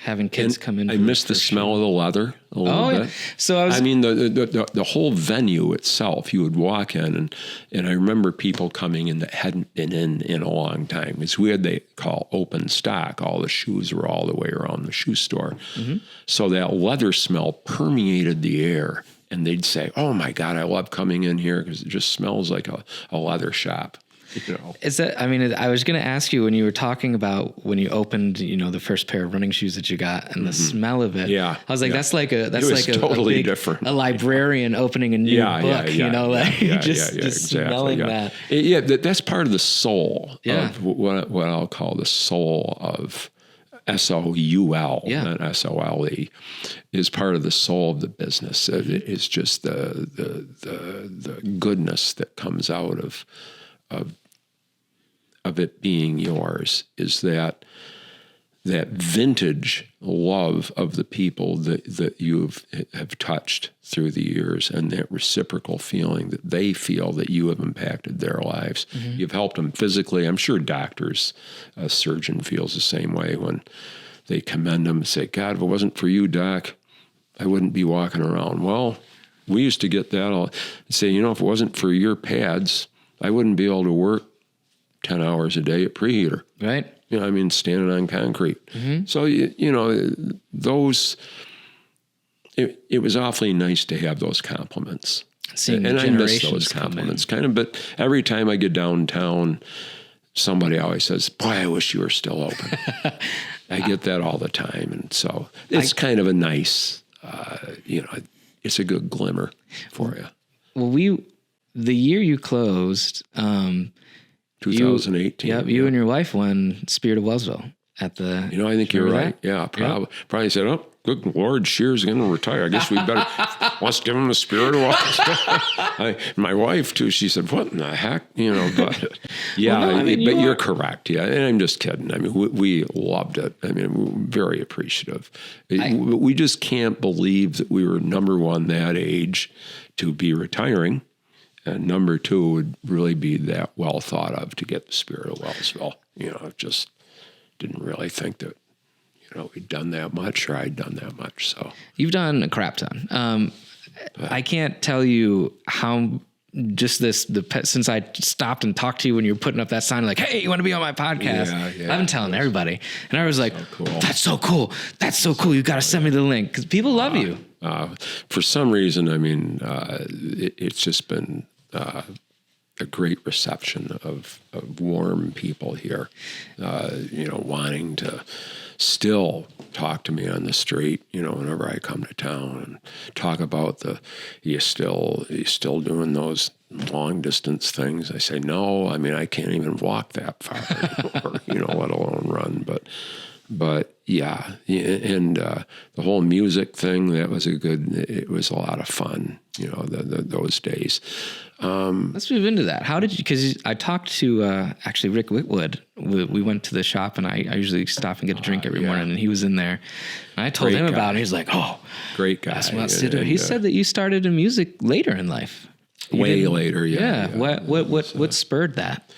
Having kids come in. I miss the smell of the leather a little bit. So the whole venue itself, you would walk in and I remember people coming in that hadn't been in a long time. Because we had they call open stock. All the shoes were all the way around the shoe store. So that leather smell permeated the air. And they'd say, oh my God, I love coming in here because it just smells like a leather shop. Is that? I mean, I was going to ask you when you were talking about when you opened, the first pair of running shoes that you got and the smell of it. Yeah, I was like, that's like a totally a different. A librarian opening a new book. Just smelling that. That's part of the soul of what I'll call the soul of SOUL, not SOLE, is part of the soul of the business. It's just the goodness that comes out of it being yours, is that that vintage love of the people that you have touched through the years, and that reciprocal feeling that they feel that you have impacted their lives. Mm-hmm. You've helped them physically. I'm sure doctors, a surgeon feels the same way when they commend them and say, God, if it wasn't for you, Doc, I wouldn't be walking around. Well, we used to get that all say, if it wasn't for your pads, I wouldn't be able to work 10 hours a day at preheater. Right. Standing on concrete. Mm-hmm. So, those, it was awfully nice to have those compliments. And I miss those compliments but every time I get downtown, somebody always says, boy, I wish you were still open. I get that all the time. And so it's kind of a nice, it's a good glimmer for you. Well, the year you closed, 2018. You and your wife won Spirit of Wellsville at the. I think you're right. Yeah, probably said, "Oh, good Lord, Shear's going to retire. I guess we better let's give him the Spirit of Wellsville." My wife too. She said, "What in the heck?" But yeah, but you're correct. Yeah, and I'm just kidding. We loved it. we're very appreciative. We just can't believe that we were number one that age to be retiring. And number two would really be that well thought of to get the Spirit of Wellsville. I just didn't really think that, we'd done that much or I'd done that much. So you've done a crap ton. I can't tell you how just since I stopped and talked to you when you were putting up that sign like, hey, you want to be on my podcast? Yeah, I've been telling everybody. And I was like, that's so cool. That's so cool. You got to send me the link because people love you. For some reason, it's just been a great reception of warm people here, wanting to still talk to me on the street, whenever I come to town and talk about you still doing those long distance things. I say, no, I can't even walk that far, let alone run. But yeah, and the whole music thing, it was a lot of fun, those days. Let's move into that. How did you, because I talked to actually Rick Whitwood. We went to the shop, and I usually stop and get a drink every morning, and he was in there. And I told him about it. He's like, oh, great guy. That's what to do. He said that you started in music later in life. Way later, yeah. What spurred that?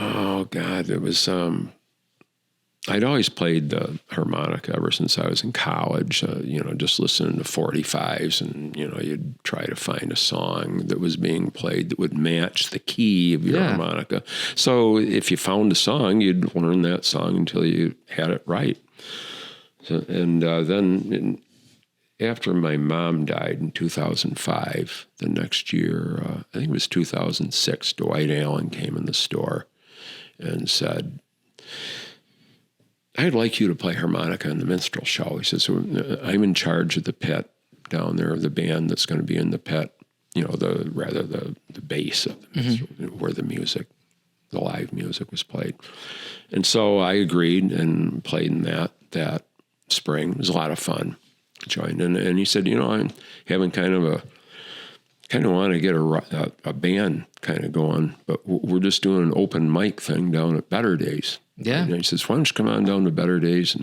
Oh, God, it was... I'd always played the harmonica ever since I was in college, just listening to 45s, and, you'd try to find a song that was being played that would match the key of your harmonica. So if you found a song, you'd learn that song until you had it right. So, and then after my mom died in 2005, the next year, I think it was 2006, Dwight Allen came in the store and said, I'd like you to play harmonica in the minstrel show. He says, I'm in charge of the pit down there, the band that's going to be in the pit, the bass of the minstrel, where the live music was played. And so I agreed and played in that spring. It was a lot of fun. Joined in, and he said, I'm having kind of want to get a band kind of going, but we're just doing an open mic thing down at Better Days. Yeah. And he says, why don't you come on down to Better Days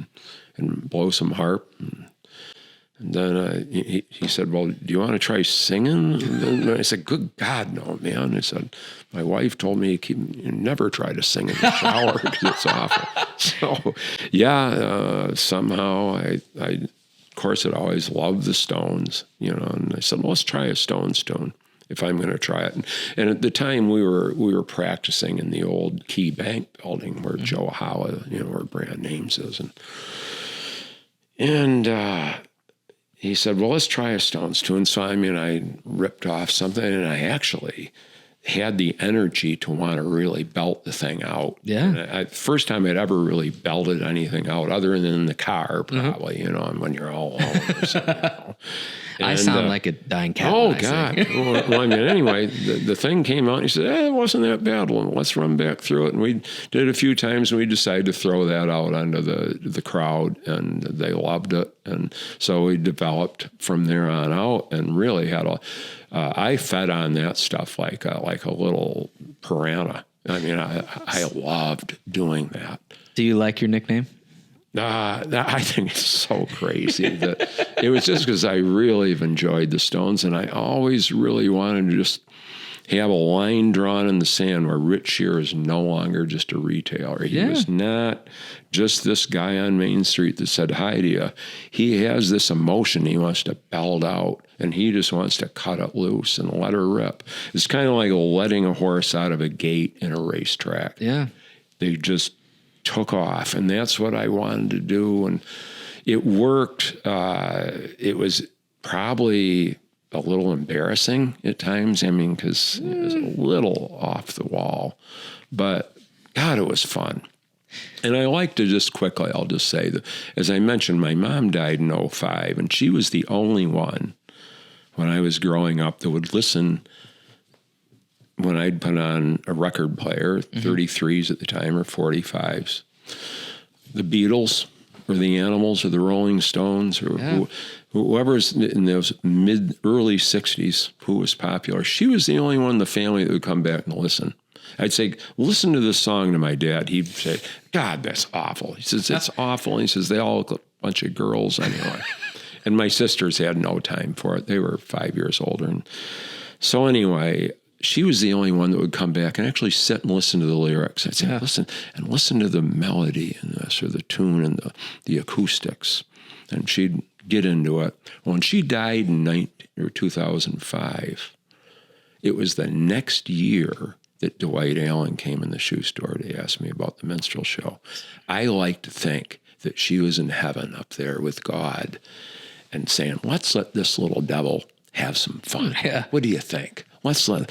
and blow some harp? And then he said, well, do you want to try singing? And I said, good God, no, man. I said, my wife told me you never try to sing in the shower because it's awful. So, yeah, somehow I of course, I'd always loved the Stones, and I said, well, let's try a Stones tune if I'm going to try it. And at the time, we were practicing in the old Key Bank building where Joe Holla, where Brand Names is. And he said, well, let's try a Stones tune. So, I ripped off something, and I actually had the energy to want to really belt the thing out. Yeah. First time I'd ever really belted anything out other than in the car, probably, when you're all alone or something. I sound like a dying cat. Oh, God. Well, anyway, the thing came out, and he said, it wasn't that bad. Well, let's run back through it. And we did it a few times, and we decided to throw that out onto the crowd, and they loved it. And so we developed from there on out and really had I fed on that stuff like a little piranha. I loved doing that. Do you like your nickname? I think it's so crazy that it was just because I really have enjoyed the Stones, and I always really wanted to just have a line drawn in the sand where Rich Shear is no longer just a retailer. He was not just this guy on Main Street that said hi to you. He has this emotion he wants to belt out, and he just wants to cut it loose and let her rip. It's kind of like letting a horse out of a gate in a racetrack. Yeah. They just took off, and that's what I wanted to do, and it worked. It was probably a little embarrassing at times. I mean, because it was a little off the wall, but God, it was fun. And I like to just quickly, I'll just say that, as I mentioned, my mom died in 2005, and she was the only one when I was growing up that would listen when I'd put on a record player, 33s at the time or 45s, the Beatles or the Animals or the Rolling Stones or whoever's in those early 60s who was popular, she was the only one in the family that would come back and listen. I'd say, listen to this song to my dad. He'd say, God, that's awful. He says, it's awful. And he says, they all look like a bunch of girls anyway. And my sisters had no time for it. They were 5 years older. And so anyway, she was the only one that would come back and actually sit and listen to the lyrics. I'd say, listen to the melody in this, or the tune and the acoustics. And she'd get into it. When she died in 2005, it was the next year that Dwight Allen came in the shoe store to ask me about the minstrel show. I like to think that she was in heaven up there with God and saying, let's let this little devil have some fun. Yeah. What do you think? Let's let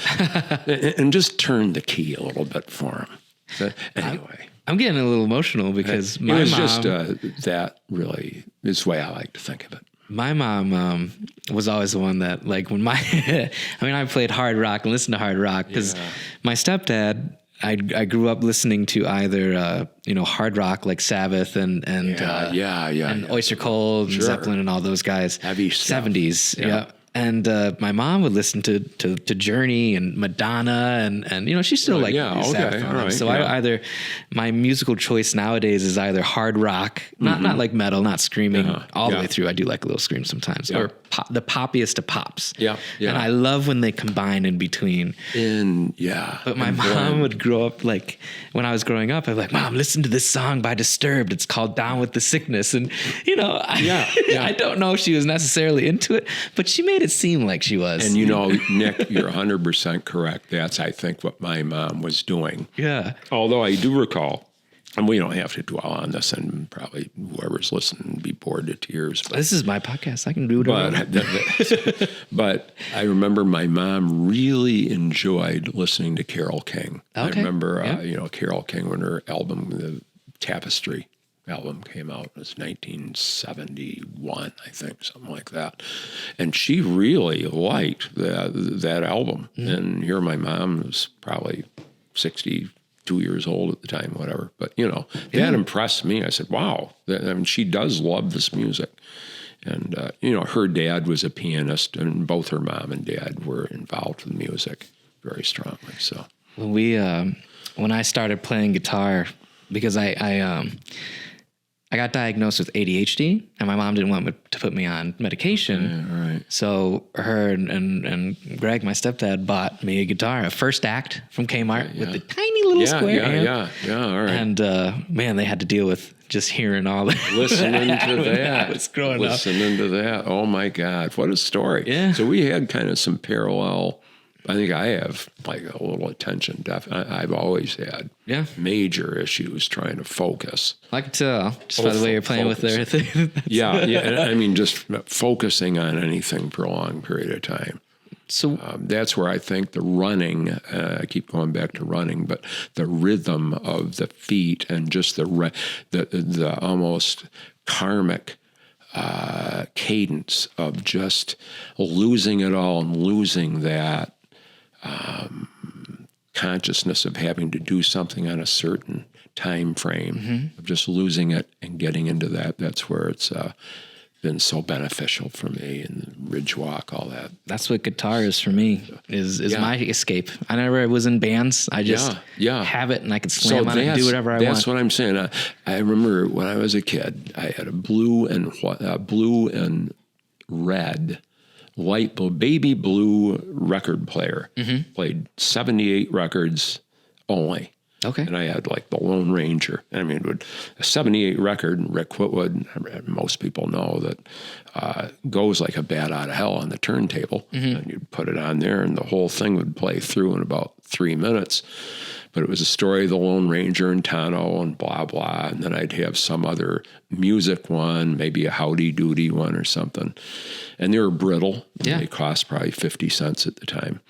and just turn the key a little bit for him. So, anyway, I'm getting a little emotional because my it was mom, just that really is the way I like to think of it. My mom was always the one that, like, when I played hard rock and listened to hard rock because my stepdad, I grew up listening to either hard rock like Sabbath and Oyster Cult and Zeppelin and all those guys. Heavy stuff. 70s, yeah. And my mom would listen to Journey and Madonna and she still Sabbath. Right, so I my musical choice nowadays is either hard rock, not like metal, not screaming all the way through. I do like a little scream sometimes, or the poppiest of pops. Yeah. And I love when they combine in between. But my mom would grow up, like when I was growing up, I'd be like, Mom, listen to this song by Disturbed. It's called Down with the Sickness. And I don't know if she was necessarily into it, but she made it seem like she was. And Nick, you're 100% correct. That's, I think, what my mom was doing. Yeah. Although I do recall, and we don't have to dwell on this, and probably whoever's listening will be bored to tears. But this is my podcast. I can do it. But I remember my mom really enjoyed listening to Carole King. Okay. I remember, Carole King, when her album, the Tapestry album came out, it was 1971, I think, something like that. And she really liked that album. Mm-hmm. And here my mom was probably 62 years old at the time, whatever. But, that impressed me. I said, wow, she does love this music. And, her dad was a pianist, and both her mom and dad were involved with music very strongly. So when I started playing guitar, because I got diagnosed with ADHD, and my mom didn't want to put me on medication. Yeah, right. So her and Greg, my stepdad, bought me a guitar, a First Act from Kmart with the tiny little square amp. Yeah, all right. And man, they had to deal with just hearing all that. Listening to that. I was growing up. Listening to that. Oh my God, what a story. Yeah. So we had kind of some parallel. I think I have like a little attention deficit. I've always had major issues trying to focus. I can tell just by the way you're playing with everything. Yeah. And I mean, just focusing on anything for a long period of time. So that's where I think the running, I keep going back to running, but the rhythm of the feet and just the almost karmic cadence of just losing it all and losing that consciousness of having to do something on a certain time frame, of just losing it and getting into that. That's where it's been so beneficial for me, and Ridgewalk, all that. That's what guitar is for me, is my escape. I never was in bands. I just have it, and I could slam on it and do whatever I want. That's what I'm saying. I remember when I was a kid, I had a blue and red, light blue, baby blue record player. Played 78 records only. Okay. And I had like the Lone Ranger. I mean, a 78 record, Rick Whitwood, most people know that goes like a bat out of hell on the turntable. And you'd put it on there and the whole thing would play through in about 3 minutes. But it was a story of the Lone Ranger and Tonto and blah, blah. And then I'd have some other music one, maybe a Howdy Doody one or something. And they were brittle. Yeah. They cost probably 50 cents at the time.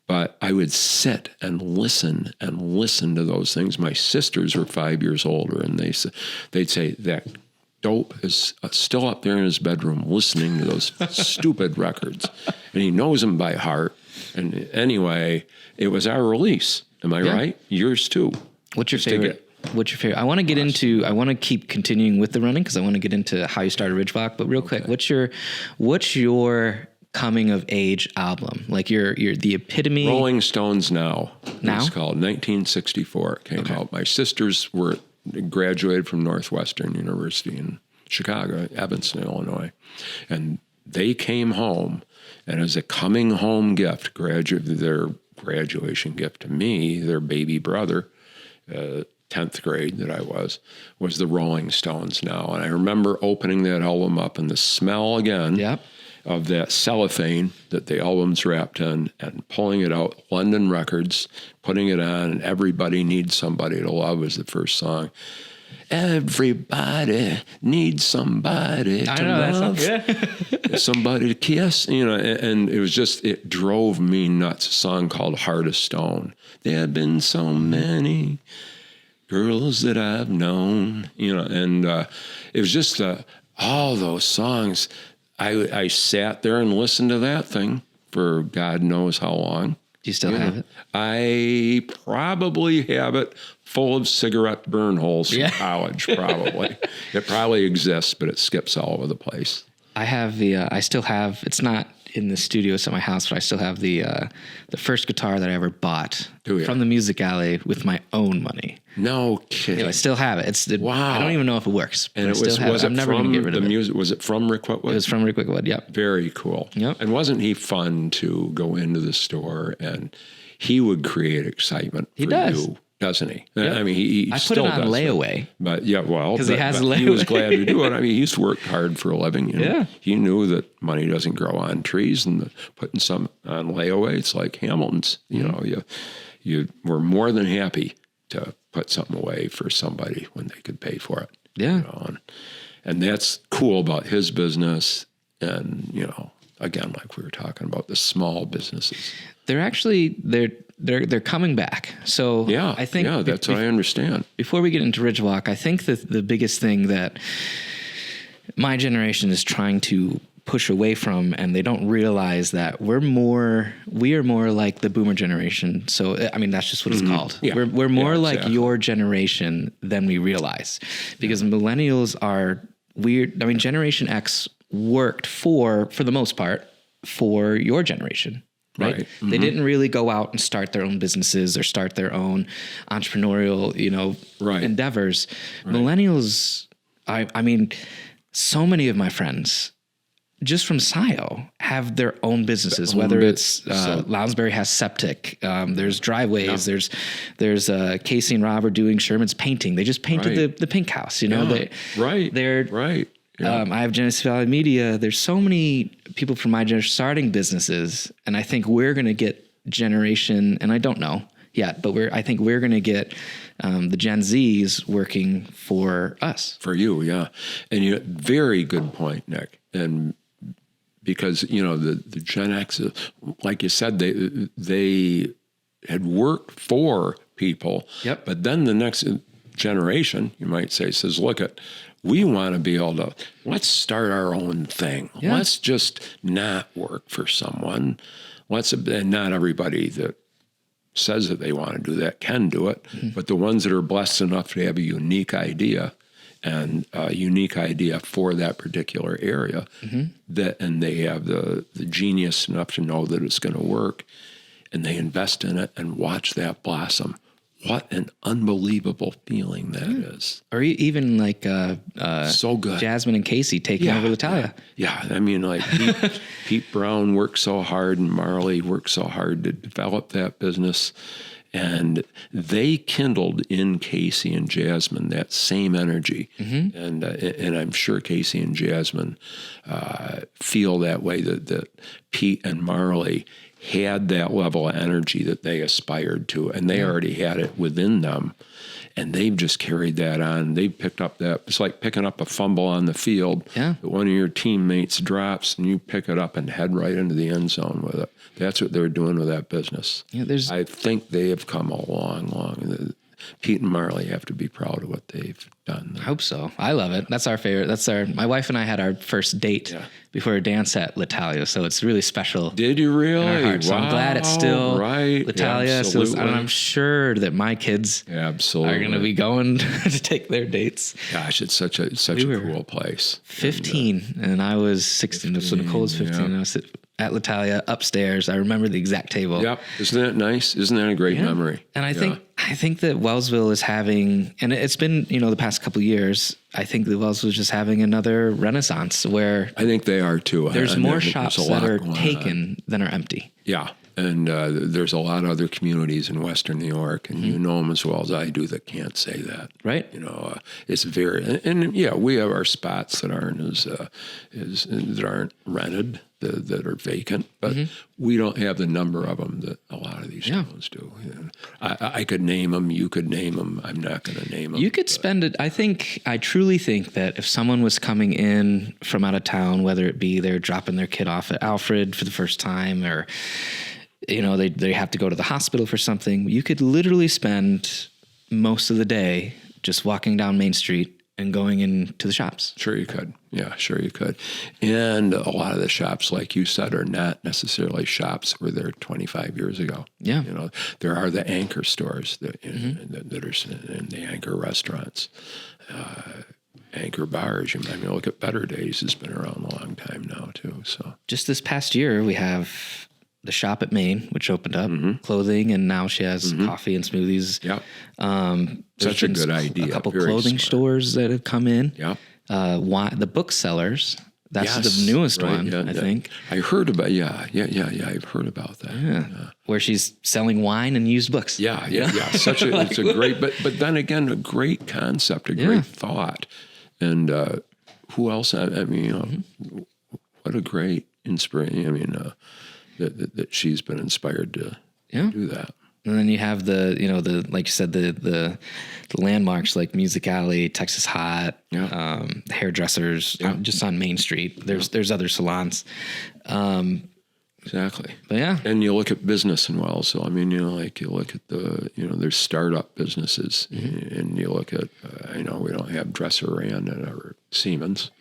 But I would sit and listen to those things. My sisters were 5 years older, and they'd say, that dope is still up there in his bedroom listening to those stupid records. And he knows them by heart. And anyway, it was our release. Am I right? Yours too. What's your favorite? What's your favorite? I want to keep continuing with the running because I want to get into how you started Ridgewalk. But real quick, what's your coming of age album? Like you're the epitome. Rolling Stones Now. It's called 1964. It came out. My sisters graduated from Northwestern University in Chicago, Evanston, Illinois. And they came home, and as a coming home gift, their graduation gift to me, their baby brother, 10th grade that I was the Rolling Stones Now. And I remember opening that album up and the smell again of that cellophane that the album's wrapped in and pulling it out, London Records, putting it on, and Everybody Needs Somebody to Love was the first song. Everybody needs somebody to love, somebody to kiss, and it was just, it drove me nuts. A song called Heart of Stone. There have been so many girls that I've known, and it was just all those songs. I sat there and listened to that thing for God knows how long. Do you still have it? I probably have it full of cigarette burn holes from college, probably. It probably exists, but it skips all over the place. I have I still have, it's not in the studio, it's at my house, but I still have the first guitar that I ever bought from the Music Alley with my own money. No kidding. I still have it. Wow. I don't even know if it works. And I'm never going to get rid of it. Music, was it from Rick Whitwood? It was from Rick Whitwood, yep. Very cool. Yep. And wasn't he fun to go into the store and he would create excitement for you, doesn't he? Yep. I mean, he I put it on layaway. But because he has layaway. He was glad to do it. I mean, he's worked hard for a living. He knew that money doesn't grow on trees, and putting some on layaway, it's like Hamilton's. You were more than happy to put something away for somebody when they could pay for it. Yeah. And that's cool about his business. And, again, like we were talking about, the small businesses. They're actually, they're coming back. So I think that's what I understand. Before we get into Ridgewalk, I think that the biggest thing that my generation is trying to push away from, and they don't realize that we are more like the boomer generation. So, I mean, that's just what it's called. Yeah. We're more like your generation than we realize, because millennials are weird. I mean, Generation X worked for the most part, for your generation. Right. Mm-hmm. They didn't really go out and start their own businesses or start their own entrepreneurial, endeavors. Right. Millennials, I mean, so many of my friends, just from SIO, have their own businesses, whether it's Lounsbury has septic, there's driveways, there's Casey and Rob are doing Sherman's painting. They just painted the pink house, I have Genesee Valley Media. There's so many people from my generation starting businesses, and I think we're going to get generation, and I don't know yet, but I think we're going to get the Gen Zs working for us. For you, yeah. And very good point, Nick. And because, the Gen X, like you said, they had worked for people. Yep. But then the next generation, you might say, says, we want to be able to, let's start our own thing. Yeah. Let's just not work for someone. And not everybody that says that they want to do that can do it. Mm-hmm. But the ones that are blessed enough to have a unique idea and a unique idea for that particular area, and they have the genius enough to know that it's going to work, and they invest in it and watch that blossom. What an unbelievable feeling that is. Or even like so good. Jasmine and Casey taking over L'Italia. Yeah. I mean, like Pete Brown worked so hard and Marley worked so hard to develop that business. And they kindled in Casey and Jasmine that same energy. And I'm sure Casey and Jasmine feel that way, that Pete and Marley had that level of energy that they aspired to, and they already had it within them, and they've just carried that on. They picked up that. It's like picking up a fumble on the field that one of your teammates drops, and you pick it up and head right into the end zone with it. That's what they're doing with that business. Yeah, I think they have come a long. Pete and Marley have to be proud of what they've done. I hope so. I love it. That's our favorite. My wife and I had our first date before a dance at L'Italia, so it's really special. Did you really? So I'm glad it's still L'Italia. So and I'm sure that my kids are going to be going to take their dates. Gosh, it's such a cool place. 15, and I was 16. So Nicole was 15, and I was at L'Italia upstairs. I remember the exact table. Yep. Isn't that nice? Isn't that a great memory? And I think that Wellsville is having, and it's been, the past couple of years, I think that Wellsville is just having another renaissance where I think they are too. There's more shops that are taken than are empty. Yeah. And there's a lot of other communities in Western New York, and you know them as well as I do, that can't say that. Right. It's very, and we have our spots that aren't that aren't rented, that are vacant, but we don't have the number of them that a lot of these towns do. I could name them. You could name them. I'm not going to name them. You could spend it. I truly think that if someone was coming in from out of town, whether it be they're dropping their kid off at Alfred for the first time, or they have to go to the hospital for something, you could literally spend most of the day just walking down Main Street and going into the shops. Sure you could. Yeah, sure you could. And a lot of the shops, like you said, are not necessarily shops that were there 25 years ago. Yeah. There are the anchor stores that are in the anchor restaurants, anchor bars. Look at Better Days has been around a long time now too. So just this past year, we have the shop at Maine, which opened up, clothing, and now she has coffee and smoothies. Yeah. Such a good idea. A couple clothing stores that have come in. Yeah. The booksellers. That's the newest one, I think. I heard about, I've heard about that. Yeah. Where she's selling wine and used books. Yeah. It's a great, but then again, a great concept, a great thought. And who else? What a great inspiration. That she's been inspired to do that. And then you have the like you said, the landmarks like Music Alley, Texas Hot, the hairdressers just on Main Street. There's other salons. Exactly. But and you look at business in Wells. So you look at there's startup businesses, and you look at we don't have Dresser Rand or Siemens.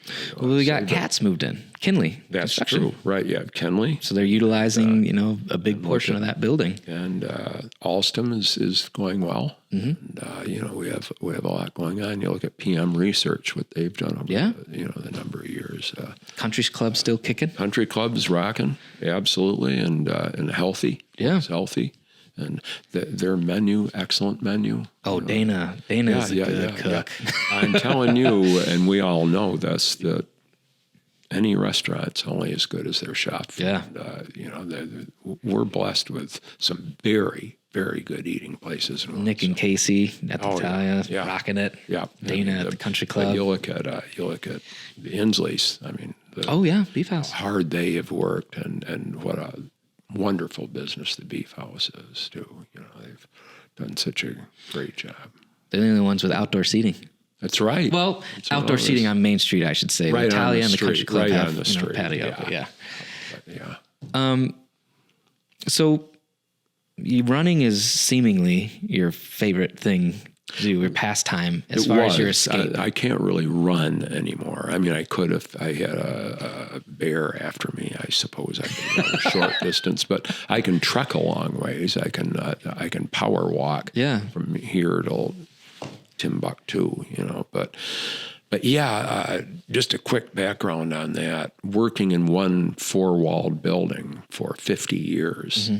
We got Katz moved in Kinley. That's true, right? Yeah, Kinley. So they're utilizing a big portion of that building. And Alstom is going well. And we have a lot going on. You look at PM Research, what they've done over the number of years. Country's Club still kicking. Country Club's rocking, absolutely, and healthy. Yeah, it's healthy, and their menu, excellent menu. Oh, Dana is a good cook. Yeah. I'm telling you, and we all know this, that any restaurant's only as good as their shop. Yeah, and, we're blessed with some very, very good eating places. Nick and Casey at the Italia, rocking it. Yeah, Dana at the Country Club. You look at the Insleys. Beef house. How hard they have worked, and what a wonderful business the Beef House is too. They've done such a great job. They're the only ones with outdoor seating. That's right. Well, outdoor seating on Main Street, I should say. Right, Italia and the Country Club have on the street. Patio. Yeah. So running is seemingly your favorite thing to do, your pastime, as far as your escape. I can't really run anymore. I could if I had a bear after me. I suppose I could run a short distance, but I can trek a long ways. I can power walk from here till Timbuktu, but yeah, just a quick background on that. Working in one four-walled building for 50 years,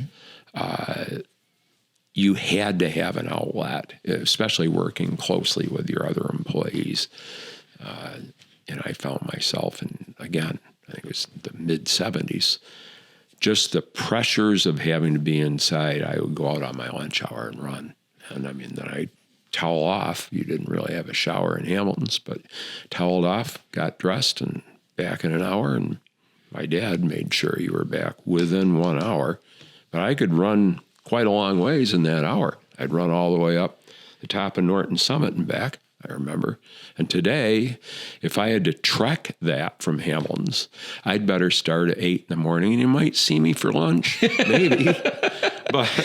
you had to have an outlet, especially working closely with your other employees. And I found myself again, I think it was the mid-70s, just the pressures of having to be inside. I would go out on my lunch hour and run. And I mean, then I'd towel off. You didn't really have a shower in Hamilton's, but toweled off, got dressed, and back in an hour. And my dad made sure you were back within 1 hour. But I could run quite a long ways in that hour. I'd run all the way up the top of Norton Summit and back, I remember. And today, if I had to trek that from Hamilton's, I'd better start at 8 in the morning, and you might see me for lunch, maybe. But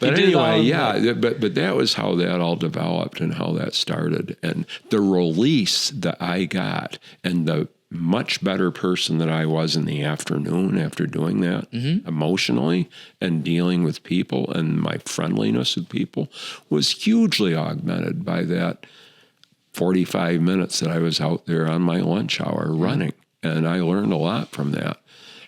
anyway, yeah. But that was how that all developed and how that started, and the release that I got, and the much better person that I was in the afternoon after doing that, emotionally and dealing with people, and my friendliness with people was hugely augmented by that 45 minutes that I was out there on my lunch hour running. And I learned a lot from that.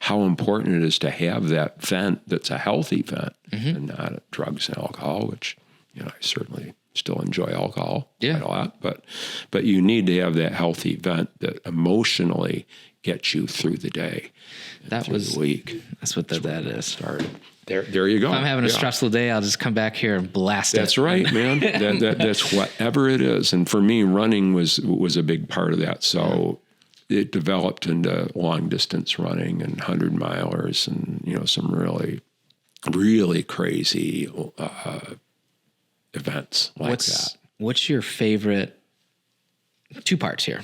How important it is to have that vent that's a healthy vent and not drugs and alcohol, which, I certainly still enjoy alcohol quite a lot, but you need to have that healthy vent that emotionally gets you through the day, the week. That's what that is. Started. There you go. If I'm having a stressful day, I'll just come back here and blast That's right, man. That's whatever it is. And for me, running was a big part of that. So it developed into long distance running and 100-milers and, some really, really crazy events like that. What's your favorite? 2 parts here.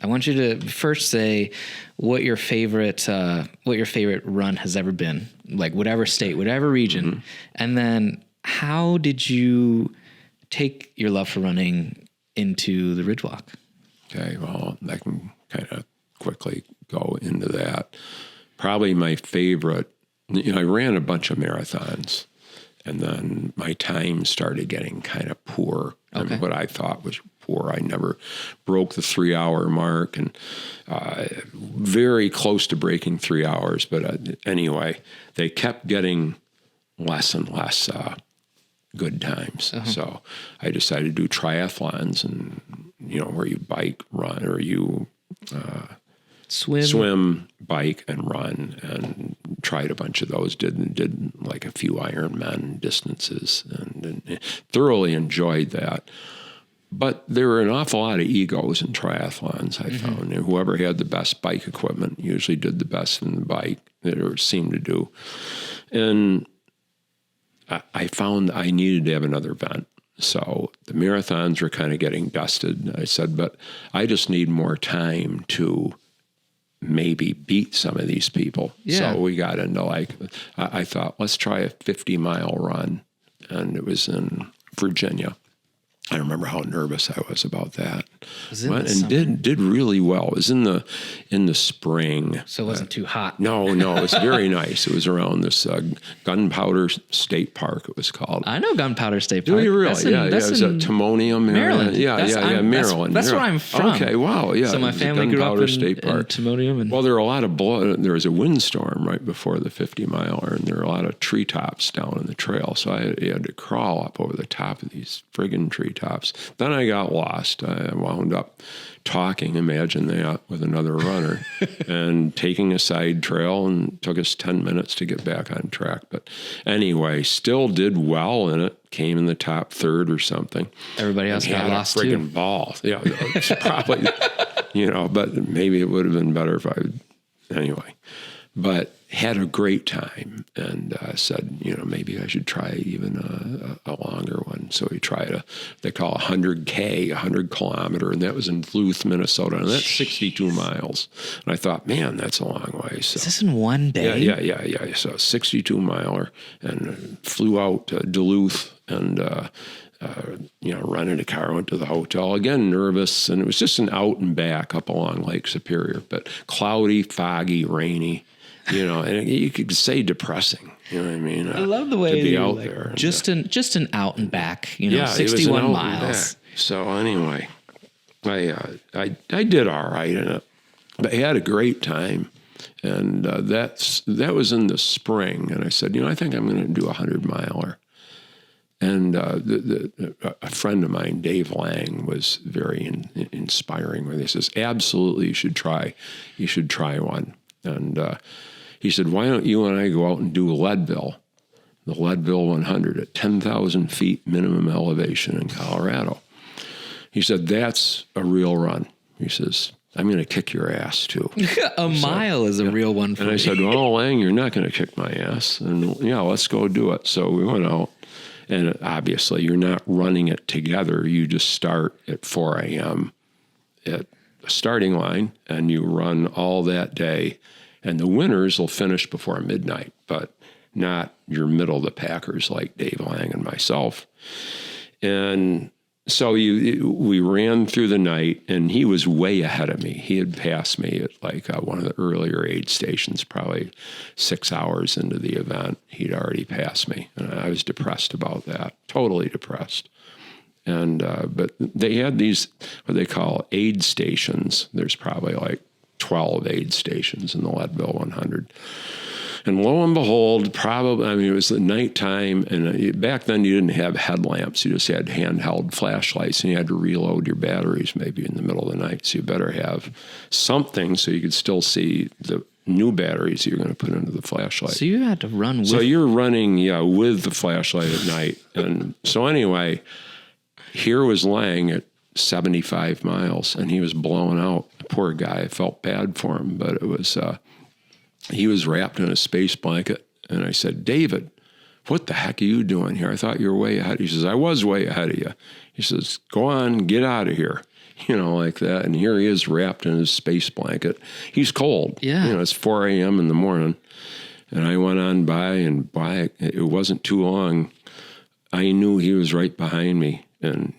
I want you to first say what your favorite run has ever been, like whatever state, whatever region, and then how did you take your love for running into the Ridgewalk? Okay, well, I can kind of quickly go into that. Probably my favorite, I ran a bunch of marathons, and then my time started getting kind of poor. Okay. I mean, what I thought was poor. I never broke the 3-hour mark, and very close to breaking 3 hours. But anyway, they kept getting less and less good times. So I decided to do triathlons, and where you bike, run, or you swim, bike, and run, and tried a bunch of those. Did like a few Ironman distances, and thoroughly enjoyed that. But there were an awful lot of egos in triathlons, I found. And whoever had the best bike equipment usually did the best in the bike, or seemed to do. And I found I needed to have another event. So the marathons were kind of getting dusted. I said, but I just need more time to maybe beat some of these people. Yeah. So we got into I thought, let's try a 50-mile run. And it was in Virginia. I remember how nervous I was about that. Went and did really well. It was in the spring. So it wasn't too hot. No, it was very nice. It was around this Gunpowder State Park, it was called. I know Gunpowder State Park. Do you really? It was at Timonium, Maryland. Maryland. That's where I'm from. Okay, wow, yeah. So my family grew up in Timonium. Well, there were a lot of there was a windstorm right before the 50-miler, and there were a lot of treetops down in the trail. So I had to crawl up over the top of these friggin' treetops. Then I got lost. I wound up talking, imagine that, with another runner and taking a side trail, and took us 10 minutes to get back on track. But anyway, still did well in it, came in the top third or something. Everybody else got lost too. Friggin' ball. Yeah, probably, but maybe it would have been better if anyway. But had a great time, and said, maybe I should try even a longer one. So we tried they call 100K, 100 kilometer, and that was in Duluth, Minnesota, and that's 62 miles. And I thought, man, that's a long way. So, is this in one day? Yeah. So 62 miler, and flew out to Duluth, and rented a car, went to the hotel, again, nervous, and it was just an out and back up along Lake Superior, but cloudy, foggy, rainy. And you could say depressing. You know what I mean? I love the way to be you're out like, there. just an out and back, Yeah, it was an 61 out and miles. back. So anyway, I did all right in it, but I had a great time. And that was in the spring. And I said, I think I'm going to do a 100-miler. And a friend of mine, Dave Lang, was very inspiring. Where he says, absolutely, you should try one. And he said, why don't you and I go out and do Leadville, the Leadville 100 at 10,000 feet minimum elevation in Colorado. He said, that's a real run. He says, I'm going to kick your ass too. A mile is a real one for me. And I said, well, Lang, you're not going to kick my ass. And yeah, let's go do it. So we went out. And obviously, you're not running it together. You just start at 4 a.m. at the starting line, and you run all that day. And the winners will finish before midnight, but not your middle of the packers like Dave Lang and myself. And so we ran through the night, and he was way ahead of me. He had passed me at like one of the earlier aid stations, probably 6 hours into the event. He'd already passed me, and I was depressed about that, totally depressed. And but they had these, what they call aid stations. There's probably like 12 aid stations in the Leadville 100. And lo and behold, it was the nighttime, and back then you didn't have headlamps. You just had handheld flashlights, and you had to reload your batteries maybe in the middle of the night. So you better have something so you could still see the new batteries you're going to put into the flashlight. So you had to run with... So you're running, with the flashlight at night. And so anyway, here was Lang at 75 miles, and he was blown out. Poor guy. I felt bad for him, but it was... he was wrapped in a space blanket, and I said, David, what the heck are you doing here? I thought you were way ahead. He says, I was way ahead of you. He says, go on, get out of here, like that. And here he is wrapped in his space blanket. He's cold. Yeah. It's 4 a.m. in the morning. And I went on by, and it wasn't too long. I knew he was right behind me. And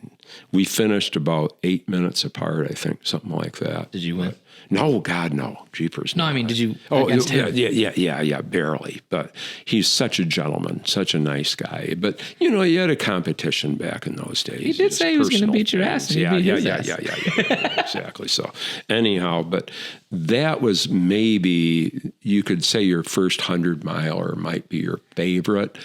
we finished about 8 minutes apart, I think, something like that. Did you win? No, God, no. Jeepers. No, I mean, did you? Oh, yeah, barely. But he's such a gentleman, such a nice guy. But, you had a competition back in those days. He did say he was going to beat your ass. Yeah, exactly. So anyhow, but that was maybe, you could say your first 100-miler might be your favorite.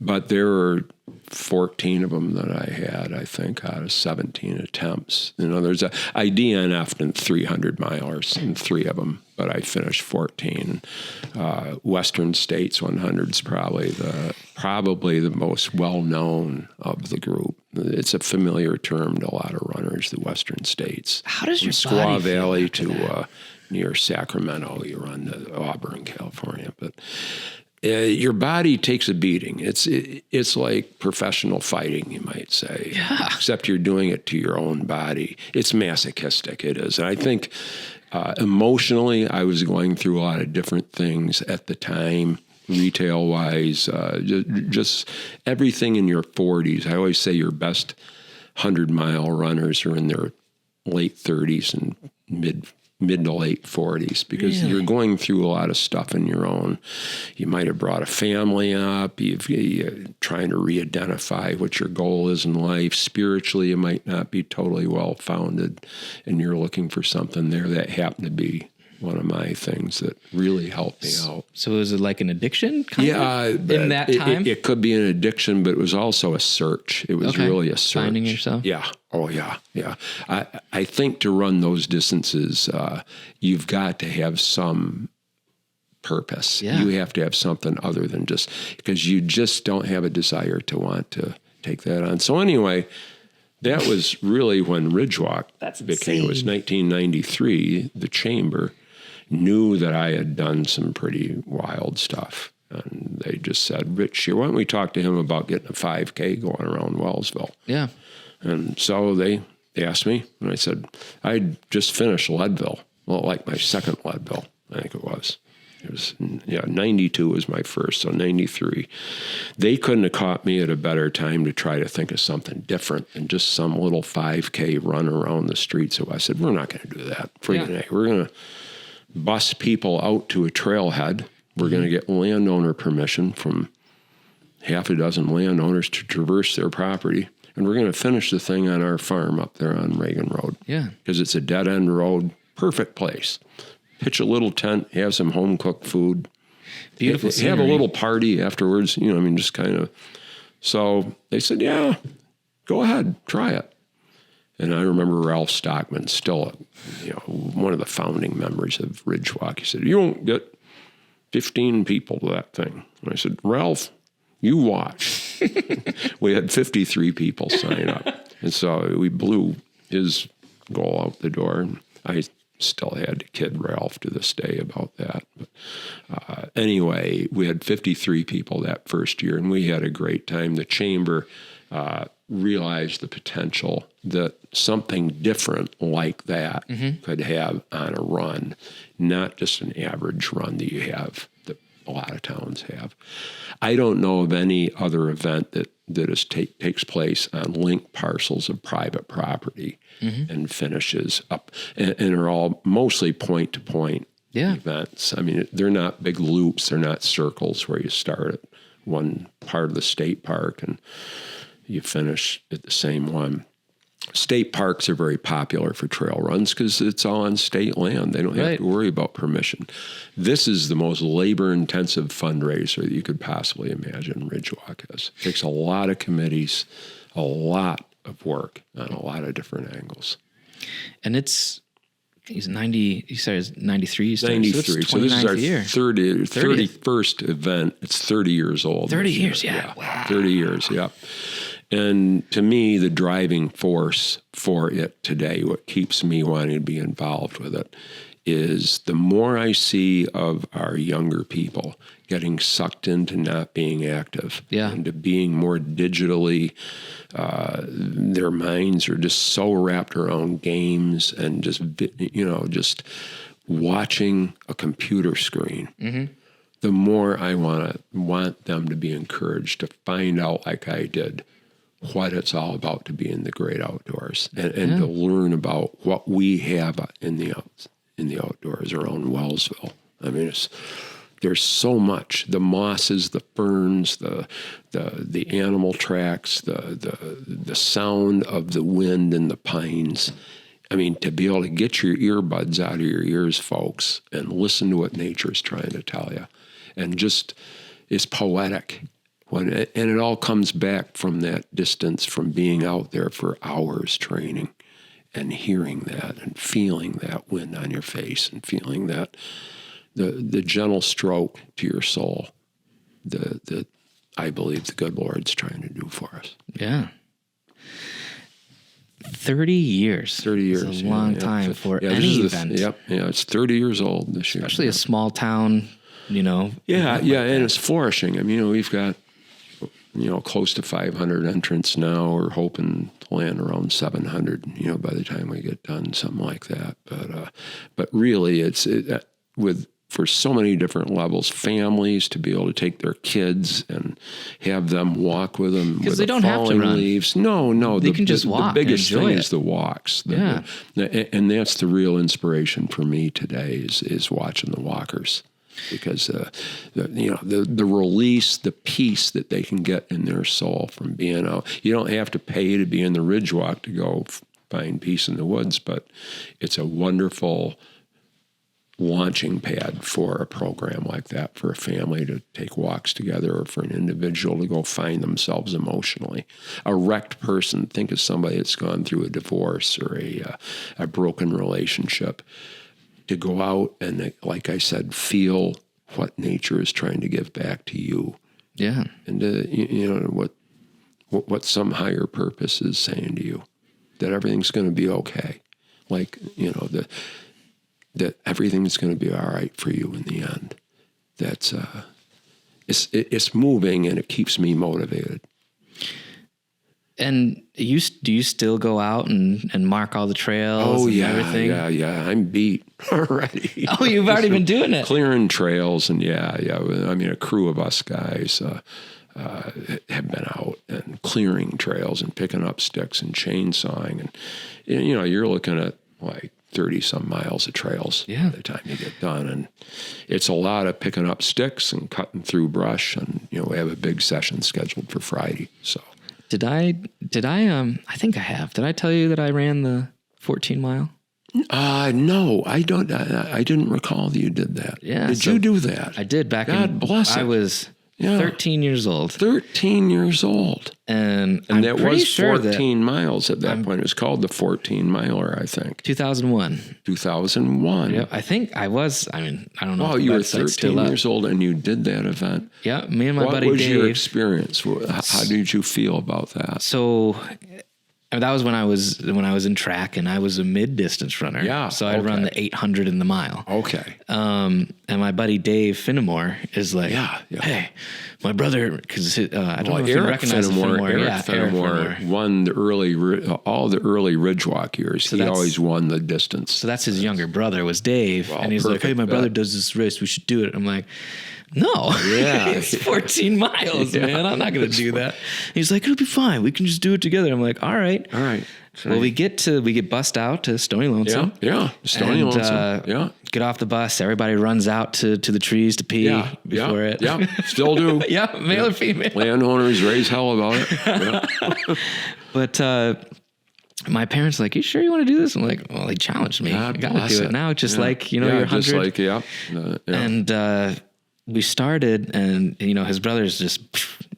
But there were 14 of them that I had, I think, out of 17 attempts. I DNF'd in 300 milers in 3 of them, but I finished 14. Western States 100 is probably the most well-known of the group. It's a familiar term to a lot of runners, the Western States. How does your From Squaw body Valley to near Sacramento, you run to Auburn, California, but... your body takes a beating. It's like professional fighting, you might say. Yeah. Except you're doing it to your own body. It's masochistic, it is. And I think emotionally, I was going through a lot of different things at the time, retail-wise, just everything in your 40s. I always say your best 100-mile runners are in their late 30s and mid to late 40s, because you're going through a lot of stuff in your own. You might have brought a family up. You're trying to re-identify what your goal is in life. Spiritually, you might not be totally well-founded, and you're looking for something there. That happened to be one of my things that really helped me out. So was it like an addiction? In that time? It could be an addiction, but it was also a search. It was really a search. Finding yourself? Yeah. Oh, yeah. Yeah. I think to run those distances, you've got to have some purpose. Yeah. You have to have something other than just, because you just don't have a desire to want to take that on. So anyway, that was really when Ridgewalk became, it was 1993, the Chamber knew that I had done some pretty wild stuff. And they just said, Rich Shear, why don't we talk to him about getting a 5K going around Wellsville? Yeah. And so they asked me, and I said, I'd just finished Leadville. Well, like my second Leadville, I think it was. It was, 92 was my first, so 93. They couldn't have caught me at a better time to try to think of something different than just some little 5K run around the streets. So I said, we're not going to do that. We're going to bus people out to a trailhead We're going to get landowner permission from half a dozen landowners to traverse their property. And we're going to finish the thing on our farm up there on Reagan Road. Yeah. Because it's a dead-end road, perfect place. Pitch a little tent, have some home-cooked food. Beautiful scenery. Have a little party afterwards, just kind of. So they said, yeah, go ahead, try it. And I remember Ralph Stockman, still, one of the founding members of Ridgewalk. He said, you won't get 15 people to that thing. And I said, Ralph, you watch. We had 53 people sign up. And so we blew his goal out the door. And I still had to kid Ralph to this day about that. But anyway, we had 53 people that first year, and we had a great time. The chamber realized the potential that something different like that could have on a run, not just an average run that you have, that a lot of towns have. I don't know of any other event that takes place on linked parcels of private property and finishes up, and are all mostly point-to-point events. I mean, they're not big loops. They're not circles where you start at one part of the state park and you finish at the same one. State parks are very popular for trail runs because it's all on state land. They don't have to worry about permission. This is the most labor-intensive fundraiser that you could possibly imagine Ridgewalk is. It takes a lot of committees, a lot of work on a lot of different angles. And he's 90, you said it's 93? 93. So this is our 31st event. It's 30 years old. 30 years, yeah. Wow. 30 years, yeah. And to me, the driving force for it today, what keeps me wanting to be involved with it, is the more I see of our younger people getting sucked into not being active, into being more digitally, their minds are just so wrapped around games and just watching a computer screen. The more I want them to be encouraged to find out, like I did, what it's all about to be in the great outdoors and to learn about what we have in the outdoors around Wellsville. I mean, there's so much: the mosses, the ferns, the animal tracks, the sound of the wind in the pines. I mean, to be able to get your earbuds out of your ears, folks, and listen to what nature's trying to tell you, and just is poetic. And it all comes back from that distance, from being out there for hours training and hearing that and feeling that wind on your face and feeling that the gentle stroke to your soul that I believe the good Lord's trying to do for us. Yeah. 30 years. 30 years. It's a long time for any event. It's 30 years old this year. Especially a small town, Yeah, and it's flourishing. I mean, we've got close to 500 entrants now. We're hoping to land around 700, by the time we get done, something like that. But really, for so many different levels, families to be able to take their kids and have them walk with them. Because they don't have to run. Leaves. No. They can just walk. The biggest thing is the walks. And that's the real inspiration for me today is watching the walkers. Because the release, the peace that they can get in their soul from being out. You don't have to pay to be in the Ridgewalk to go find peace in the woods, but it's a wonderful launching pad for a program like that, for a family to take walks together, or for an individual to go find themselves emotionally. A wrecked person, think of somebody that's gone through a divorce or a broken relationship. To go out and, like I said, feel what nature is trying to give back to you. Yeah. And what some higher purpose is saying to you, that everything's going to be okay. Like, that everything's going to be all right for you in the end. That's, it's moving, and it keeps me motivated. And do you still go out and mark all the trails and everything? Yeah. I'm beat already. Oh, you've already been doing it. Clearing trails, and I mean, a crew of us guys have been out and clearing trails and picking up sticks and chainsawing. And, you're looking at like 30 some miles of trails Yeah. by the time you get done. And it's a lot of picking up sticks and cutting through brush. And, we have a big session scheduled for Friday. So Did I think I have. Did I tell you that I ran the 14 mile? no, I don't. I didn't recall that you did that. Yeah. Did you do that? I did back God bless it. I was 13 years old. 13 years old. And I'm that pretty was sure 14 miles at that point. It was called the 14 miler, I think. 2001. 2001. Yeah, I think I was. I mean, I don't know. Wow, you were 13 years old and you did that event. Yeah, me and my buddy Dave. What was your experience? How did you feel about that? So that was when I was in track, and I was a mid-distance runner. Yeah. So I'd run the 800 in the mile. Okay. And my buddy Dave Finnemore is like, yeah. Hey, my brother, because I don't know if Eric you recognize Finnemore, Finnemore. Eric Finnemore won the all the early Ridgewalk years. So he always won the distance. So that's his younger brother was Dave, and he's like, hey, my brother does this race. We should do it. I'm like, no, it's 14 miles, man. I'm not going to do that. He's like, it'll be fine. We can just do it together. I'm like, all right. Well, we get bussed out to Stony Lonesome. Yeah. Stony Lonesome. Get off the bus. Everybody runs out to the trees to pee before it. Yeah, still do. Male or female. Landowners raise hell about it. But my parents are like, you sure you want to do this? I'm like, well, they challenged me. I got to do it now. Just like, you're 100. Just like, And we started, and his brothers just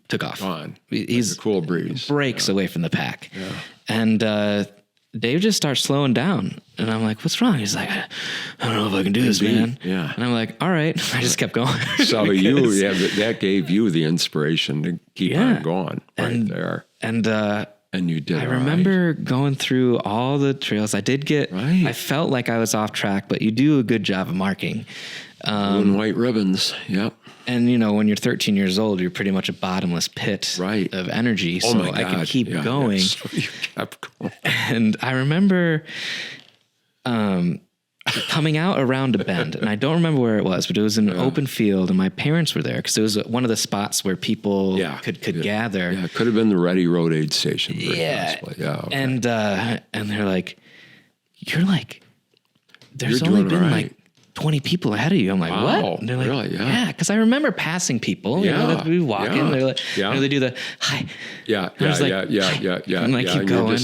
took off. Gone. He's like a cool breeze. Breaks away from the pack. Yeah. And Dave just starts slowing down, and I'm like, "What's wrong?" He's like, "I don't know if I can do this, man." Yeah. And I'm like, "All right." I just kept going. So that gave you the inspiration to keep on going there. And you did. I remember going through all the trails. I did get. Right. I felt like I was off track, but you do a good job of marking. Blue and white ribbons. Yep. And when you're 13 years old, you're pretty much a bottomless pit of energy. So I could keep going. Yeah. So you kept going. And I remember coming out around a bend, and I don't remember where it was, but it was in an open field, and my parents were there because it was one of the spots where people could gather. Yeah, it could have been the Ready Road Aid Station. Possibly. Yeah. Okay. And they're like, you're like, there's only been like 20 people ahead of you. I'm like, what? And they're like, really? Yeah. Because I remember passing people, that we walk in, they're like, they do the hi. Yeah. And I keep going.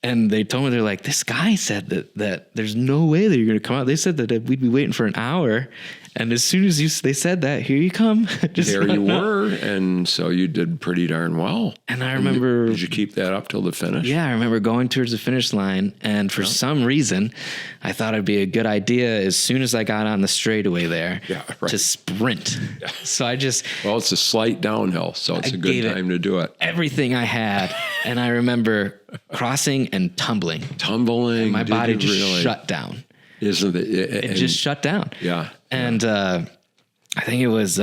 And they told me, they're like, this guy said that there's no way that you're going to come out. They said that we'd be waiting for an hour. And as soon as they said that, here you come. There you were. And so you did pretty darn well. And I remember. Did you keep that up till the finish? Yeah, I remember going towards the finish line. And for some reason, I thought it'd be a good idea as soon as I got on the straightaway there to sprint. Yeah. So I just. Well, it's a slight downhill, so it's a good time to do it. Everything I had. And I remember crossing and tumbling. And my body just shut down. Isn't it? It just shut down. Yeah. And I think it was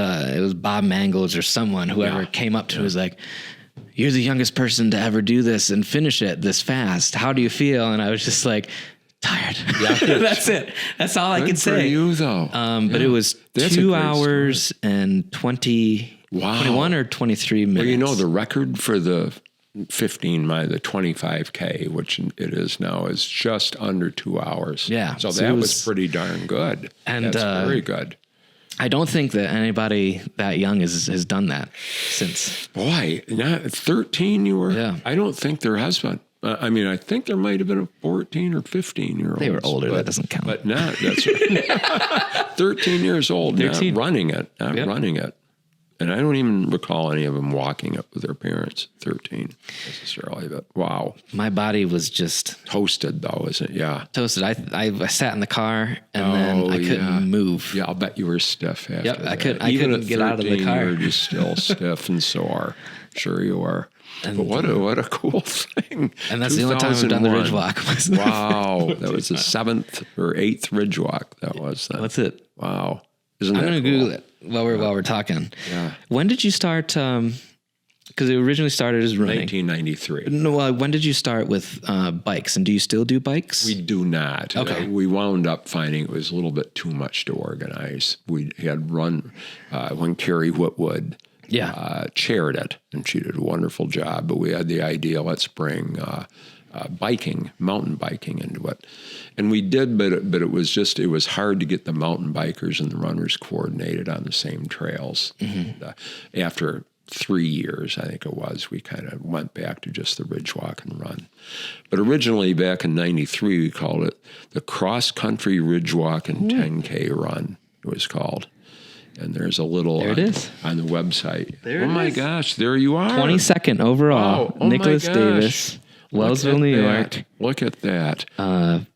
Bob Mangles or whoever came up to me was like, you're the youngest person to ever do this and finish it this fast. How do you feel? And I was just like, tired. Yeah. That's it. That's all I could say. For you though. But it was 2 hours and 21 or 23 minutes. Well, the record for the 15 mile, the 25K, which it is now, is just under 2 hours. Yeah. So that was pretty darn good. And that's very good. I don't think that anybody that young has done that since. Boy, not 13 you were? Yeah. I don't think there has been. I think there might have been a 14 or 15-year-old. They were older. That doesn't count. But not. That's right. 13 years old. 13. Not running it. Running it. And I don't even recall any of them walking up with their parents, 13 necessarily, but wow. My body was just... Toasted though, isn't it? Yeah. Toasted. I sat in the car and then I couldn't move. Yeah, I'll bet you were stiff after that. I couldn't get out of the car. You were just still stiff and sore. Sure you are. And but what a cool thing. And that's the only time I've done the Ridgewalk. Wow. That was the 7th or 8th Ridgewalk that was then. That's it. Wow. I'm going to Google it while we're talking. Yeah. When did you start? Because it originally started as running. 1993. No. When did you start with bikes? And do you still do bikes? We do not. Okay. We wound up finding it was a little bit too much to organize. We had run when Carrie Whitwood chaired it, and she did a wonderful job. But we had the idea, let's bring mountain biking into it. And we did, but it was hard to get the mountain bikers and the runners coordinated on the same trails. Mm-hmm. And, after 3 years, I think it was, we kind of went back to just the Ridgewalk and Run. But originally, back in '93, we called it the Cross Country Ridgewalk and 10K Run, it was called. And there's a little there it is. On the website. There oh my is. Gosh, there you are. 22nd overall. Oh Nicholas Davis, Wellsville, New York. Look at that.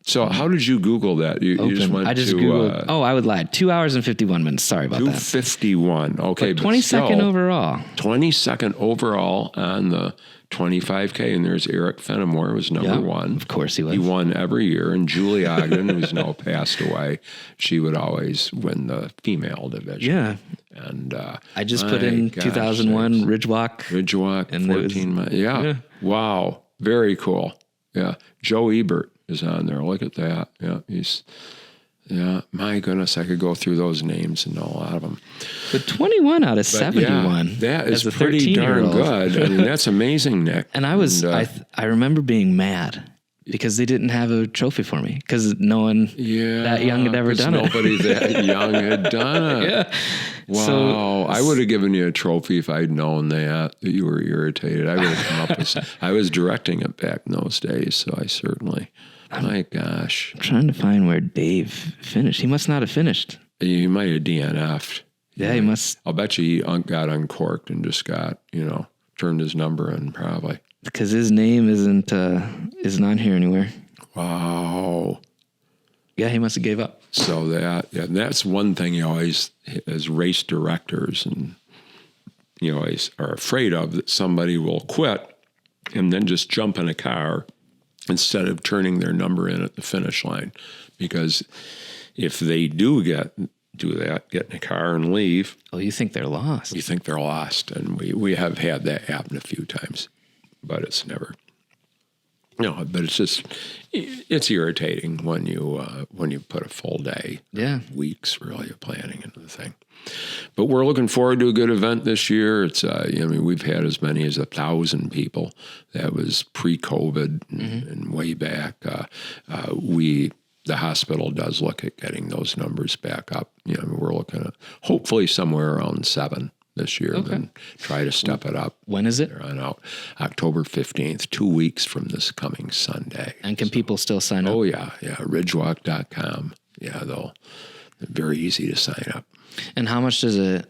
So how did you Google that? You just went I just to, Googled. I would lie. 2 hours and 51 minutes. Sorry about that. 2:51. Okay. But 22nd overall. 22nd overall on the 25K. And there's Eric Fenimore was number one. Of course he was. He won every year. And Julie Ogden, who's now passed away, she would always win the female division. Yeah. And I just put in 2001 Ridgewalk, and 14 miles. Yeah. Wow. Very cool. Yeah. Joe Ebert is on there. Look at that. Yeah. My goodness, I could go through those names and know a lot of them. But 21 out of 71. Yeah, that is pretty darn good. I mean, that's amazing, Nick. And I was, I remember being mad because they didn't have a trophy for me because no one that young had ever done it. Nobody that young had done it. Yeah. Wow. So, I would have given you a trophy if I'd known that you were irritated. I would have come up with, I was directing it back in those days, so I certainly, my gosh. I'm trying to find where Dave finished. He must not have finished. He might have DNF'd. Yeah, he must. I'll bet you he got uncorked and just got, turned his number in probably. Because his name isn't on here anywhere. Wow. Yeah, he must have gave up. So that's one thing you always, as race directors, and you always are afraid of, that somebody will quit and then just jump in a car instead of turning their number in at the finish line. Because if they do that, get in a car and leave. Oh, you think they're lost. You think they're lost. And we have had that happen a few times, but it's never. No, but it's irritating when you put a full day, weeks really of planning into the thing. But we're looking forward to a good event this year. It's we've had as many as 1,000 people. That was pre-COVID and way back. The hospital does look at getting those numbers back up. We're looking at hopefully somewhere around 7 this year, and then try to step it up. When is it? On out October 15th, 2 weeks from this coming Sunday. And can people still sign up? Oh yeah, Ridgewalk.com. Yeah, they're very easy to sign up. And how much does it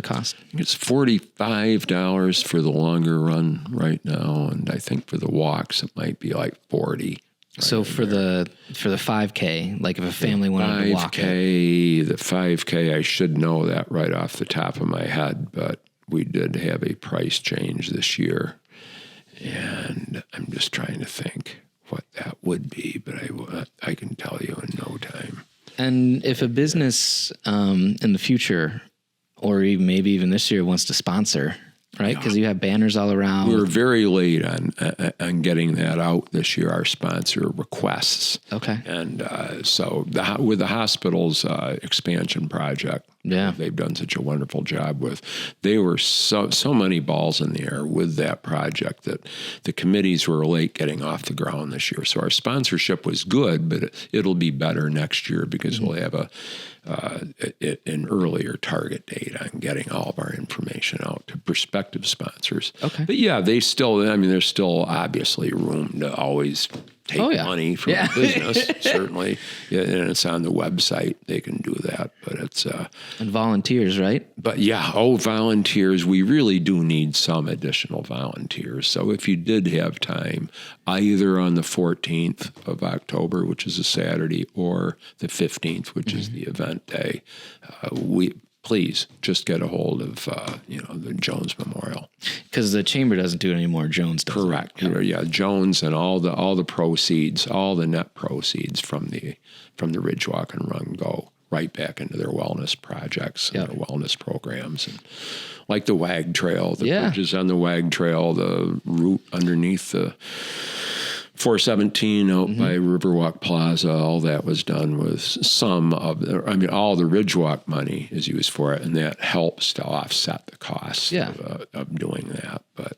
cost? It's $45 for the longer run right now, and I think for the walks it might be like $40. So for the 5K, like if a family wanted to walk it. The 5K, I should know that right off the top of my head, but we did have a price change this year, and I'm just trying to think what that would be, but I can tell you in no time. And if a business in the future, or maybe even this year, wants to sponsor, right? Because you have banners all around. We were very late on getting that out this year, our sponsor requests. Okay. And so with the hospital's expansion project, they've done such a wonderful job with. They were so many balls in the air with that project that the committees were late getting off the ground this year. So our sponsorship was good, but it'll be better next year because we'll have an earlier target date on getting all of our information out to prospective sponsors. Okay. But yeah, there's still obviously room to always take money from the business, certainly. Yeah, and it's on the website. They can do that, but it's... and volunteers, right? But volunteers. We really do need some additional volunteers. So if you did have time, either on the 14th of October, which is a Saturday, or the 15th, which is the event day, please just get a hold of the Jones Memorial, because the chamber doesn't do it anymore. Jones does. Correct. Yeah, Jones, and all the proceeds, all the net proceeds from the Ridgewalk and Run go right back into their wellness projects and their wellness programs, and like the WAG Trail, the bridges on the WAG Trail, the route underneath the 417 out by Riverwalk Plaza, all that was done with all the Ridgewalk money is used for it, and that helps to offset the costs of doing that. But,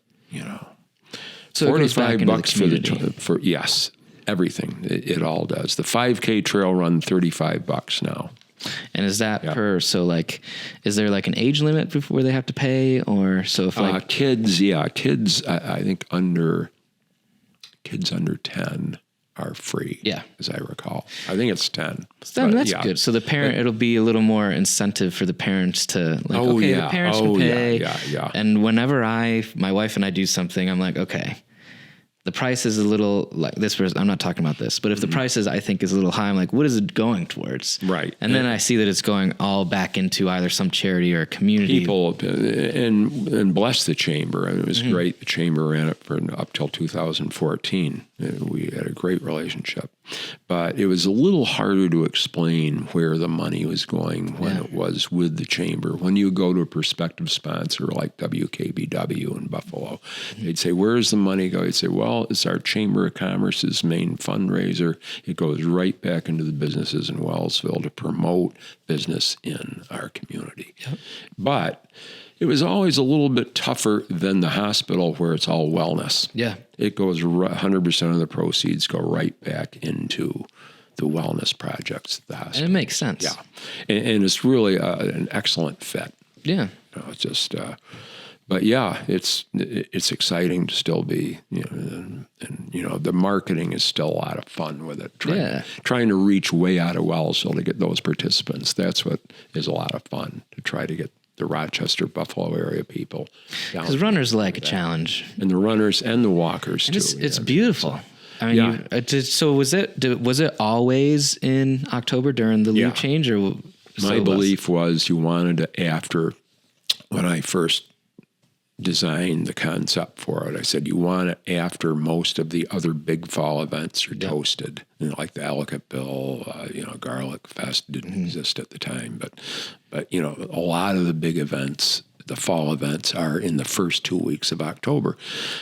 So it goes back into the $45 for the community. yes, everything. It all does. The 5K trail run, $35 now. And is that so like, is there like an age limit before they have to pay, or so if like kids, I think kids under 10 are free. Yeah. As I recall, I think it's 10. So that's good. So the parent, it'll be a little more incentive for the parents to like, the parents can pay. Yeah. And whenever my wife and I do something, I'm like, okay, the price is a little like this. I'm not talking about this, but if the price is, I think, is a little high, I'm like, what is it going towards? Right. And then I see that it's going all back into either some charity or a community. People, and bless the chamber. I mean, it was great. The chamber ran it for up till 2014. We had a great relationship, but it was a little harder to explain where the money was going when it was with the chamber. When you go to a prospective sponsor like WKBW in Buffalo, they'd say, where's the money go? They'd say, well, it's our Chamber of Commerce's main fundraiser. It goes right back into the businesses in Wellsville to promote business in our community. Yep. But it was always a little bit tougher than the hospital where it's all wellness. Yeah. It goes 100% of the proceeds go right back into the wellness projects at the hospital. And it makes sense. Yeah. And it's really an excellent fit. Yeah. It's just, but yeah, it's exciting to still be, and the marketing is still a lot of fun with it. Trying to reach way out of Wellsville to get those participants. That's what is a lot of fun, to try to get the Rochester, Buffalo area people. Because runners like a challenge. And the runners and the walkers, and too. It's beautiful. I mean, so was it always in October during the leaf change? Or my belief was you wanted to, when I first designed the concept for it, I said you want it after most of the other big fall events are toasted, like the Ellicott Bill, Garlic Fest didn't exist at the time, but a lot of the big events, the fall events, are in the first 2 weeks of October.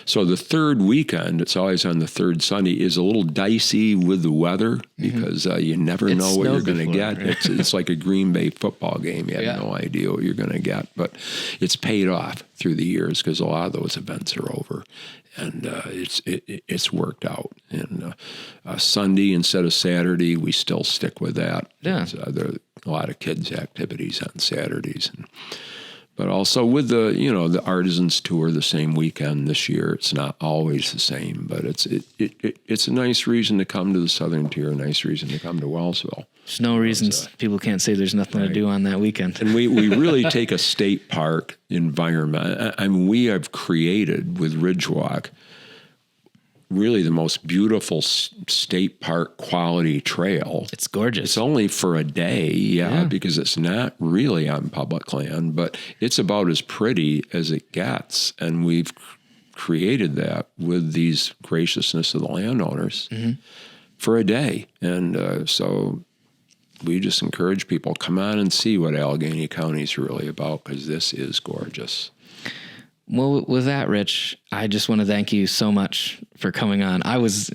So the third weekend, it's always on the third Sunday, is a little dicey with the weather because you never know what you're going to get. It's like a Green Bay football game. You have no idea what you're going to get, but it's paid off through the years because a lot of those events are over. And it's worked out. And Sunday instead of Saturday, we still stick with that. Yeah. There are a lot of kids' activities on Saturdays. But also with the Artisans Tour the same weekend this year, it's not always the same, but it's a nice reason to come to the Southern Tier, a nice reason to come to Wellsville. There's no reasons people can't say there's nothing to do on that weekend. And we really take a state park environment. I mean, we have created with Ridgewalk really the most beautiful state park quality trail. It's gorgeous. It's only for a day, because it's not really on public land, but it's about as pretty as it gets. And we've created that with these graciousness of the landowners for a day. And so we just encourage people, come on and see what Allegheny County is really about, because this is gorgeous. Well, with that, Rich, I just want to thank you so much for coming on. I was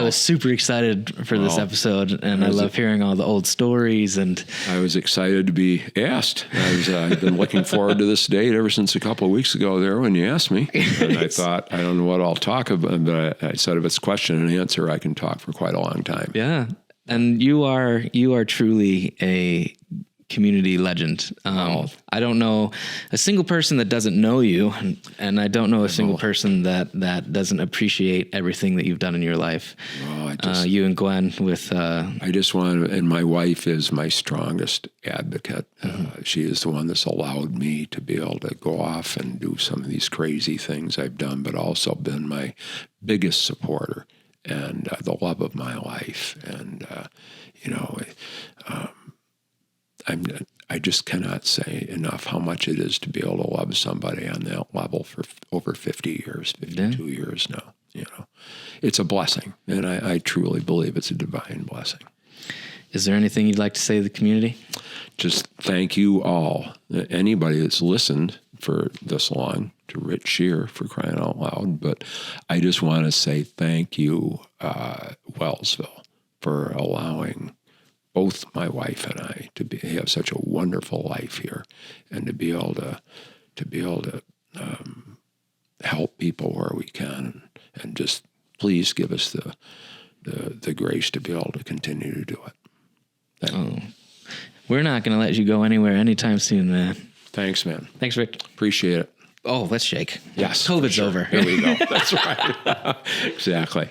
super excited for this episode, and I love hearing all the old stories. And I was excited to be asked. I've been looking forward to this date ever since a couple of weeks ago there when you asked me. And I thought, I don't know what I'll talk about, but I said if it's question and answer, I can talk for quite a long time. Yeah. And you are truly a community legend. I don't know a single person that doesn't know you, and I don't know a single person that doesn't appreciate everything that you've done in your life. You and Gwen with... I just want, and my wife is my strongest advocate. She is the one that's allowed me to be able to go off and do some of these crazy things I've done, but also been my biggest supporter and the love of my life. And, I just cannot say enough how much it is to be able to love somebody on that level for over 50 years, 52 years now. It's a blessing, and I truly believe it's a divine blessing. Is there anything you'd like to say to the community? Just thank you all. Anybody that's listened for this long, to Rich Shear, for crying out loud. But I just want to say thank you, Wellsville, for allowing both my wife and I to have such a wonderful life here, and to be able to help people where we can, and just please give us the grace to be able to continue to do it. We're not going to let you go anywhere anytime soon, man. Thanks, man. Thanks, Rick. Appreciate it. Oh, let's shake. Yes. COVID's over. Here we go. That's right. Exactly.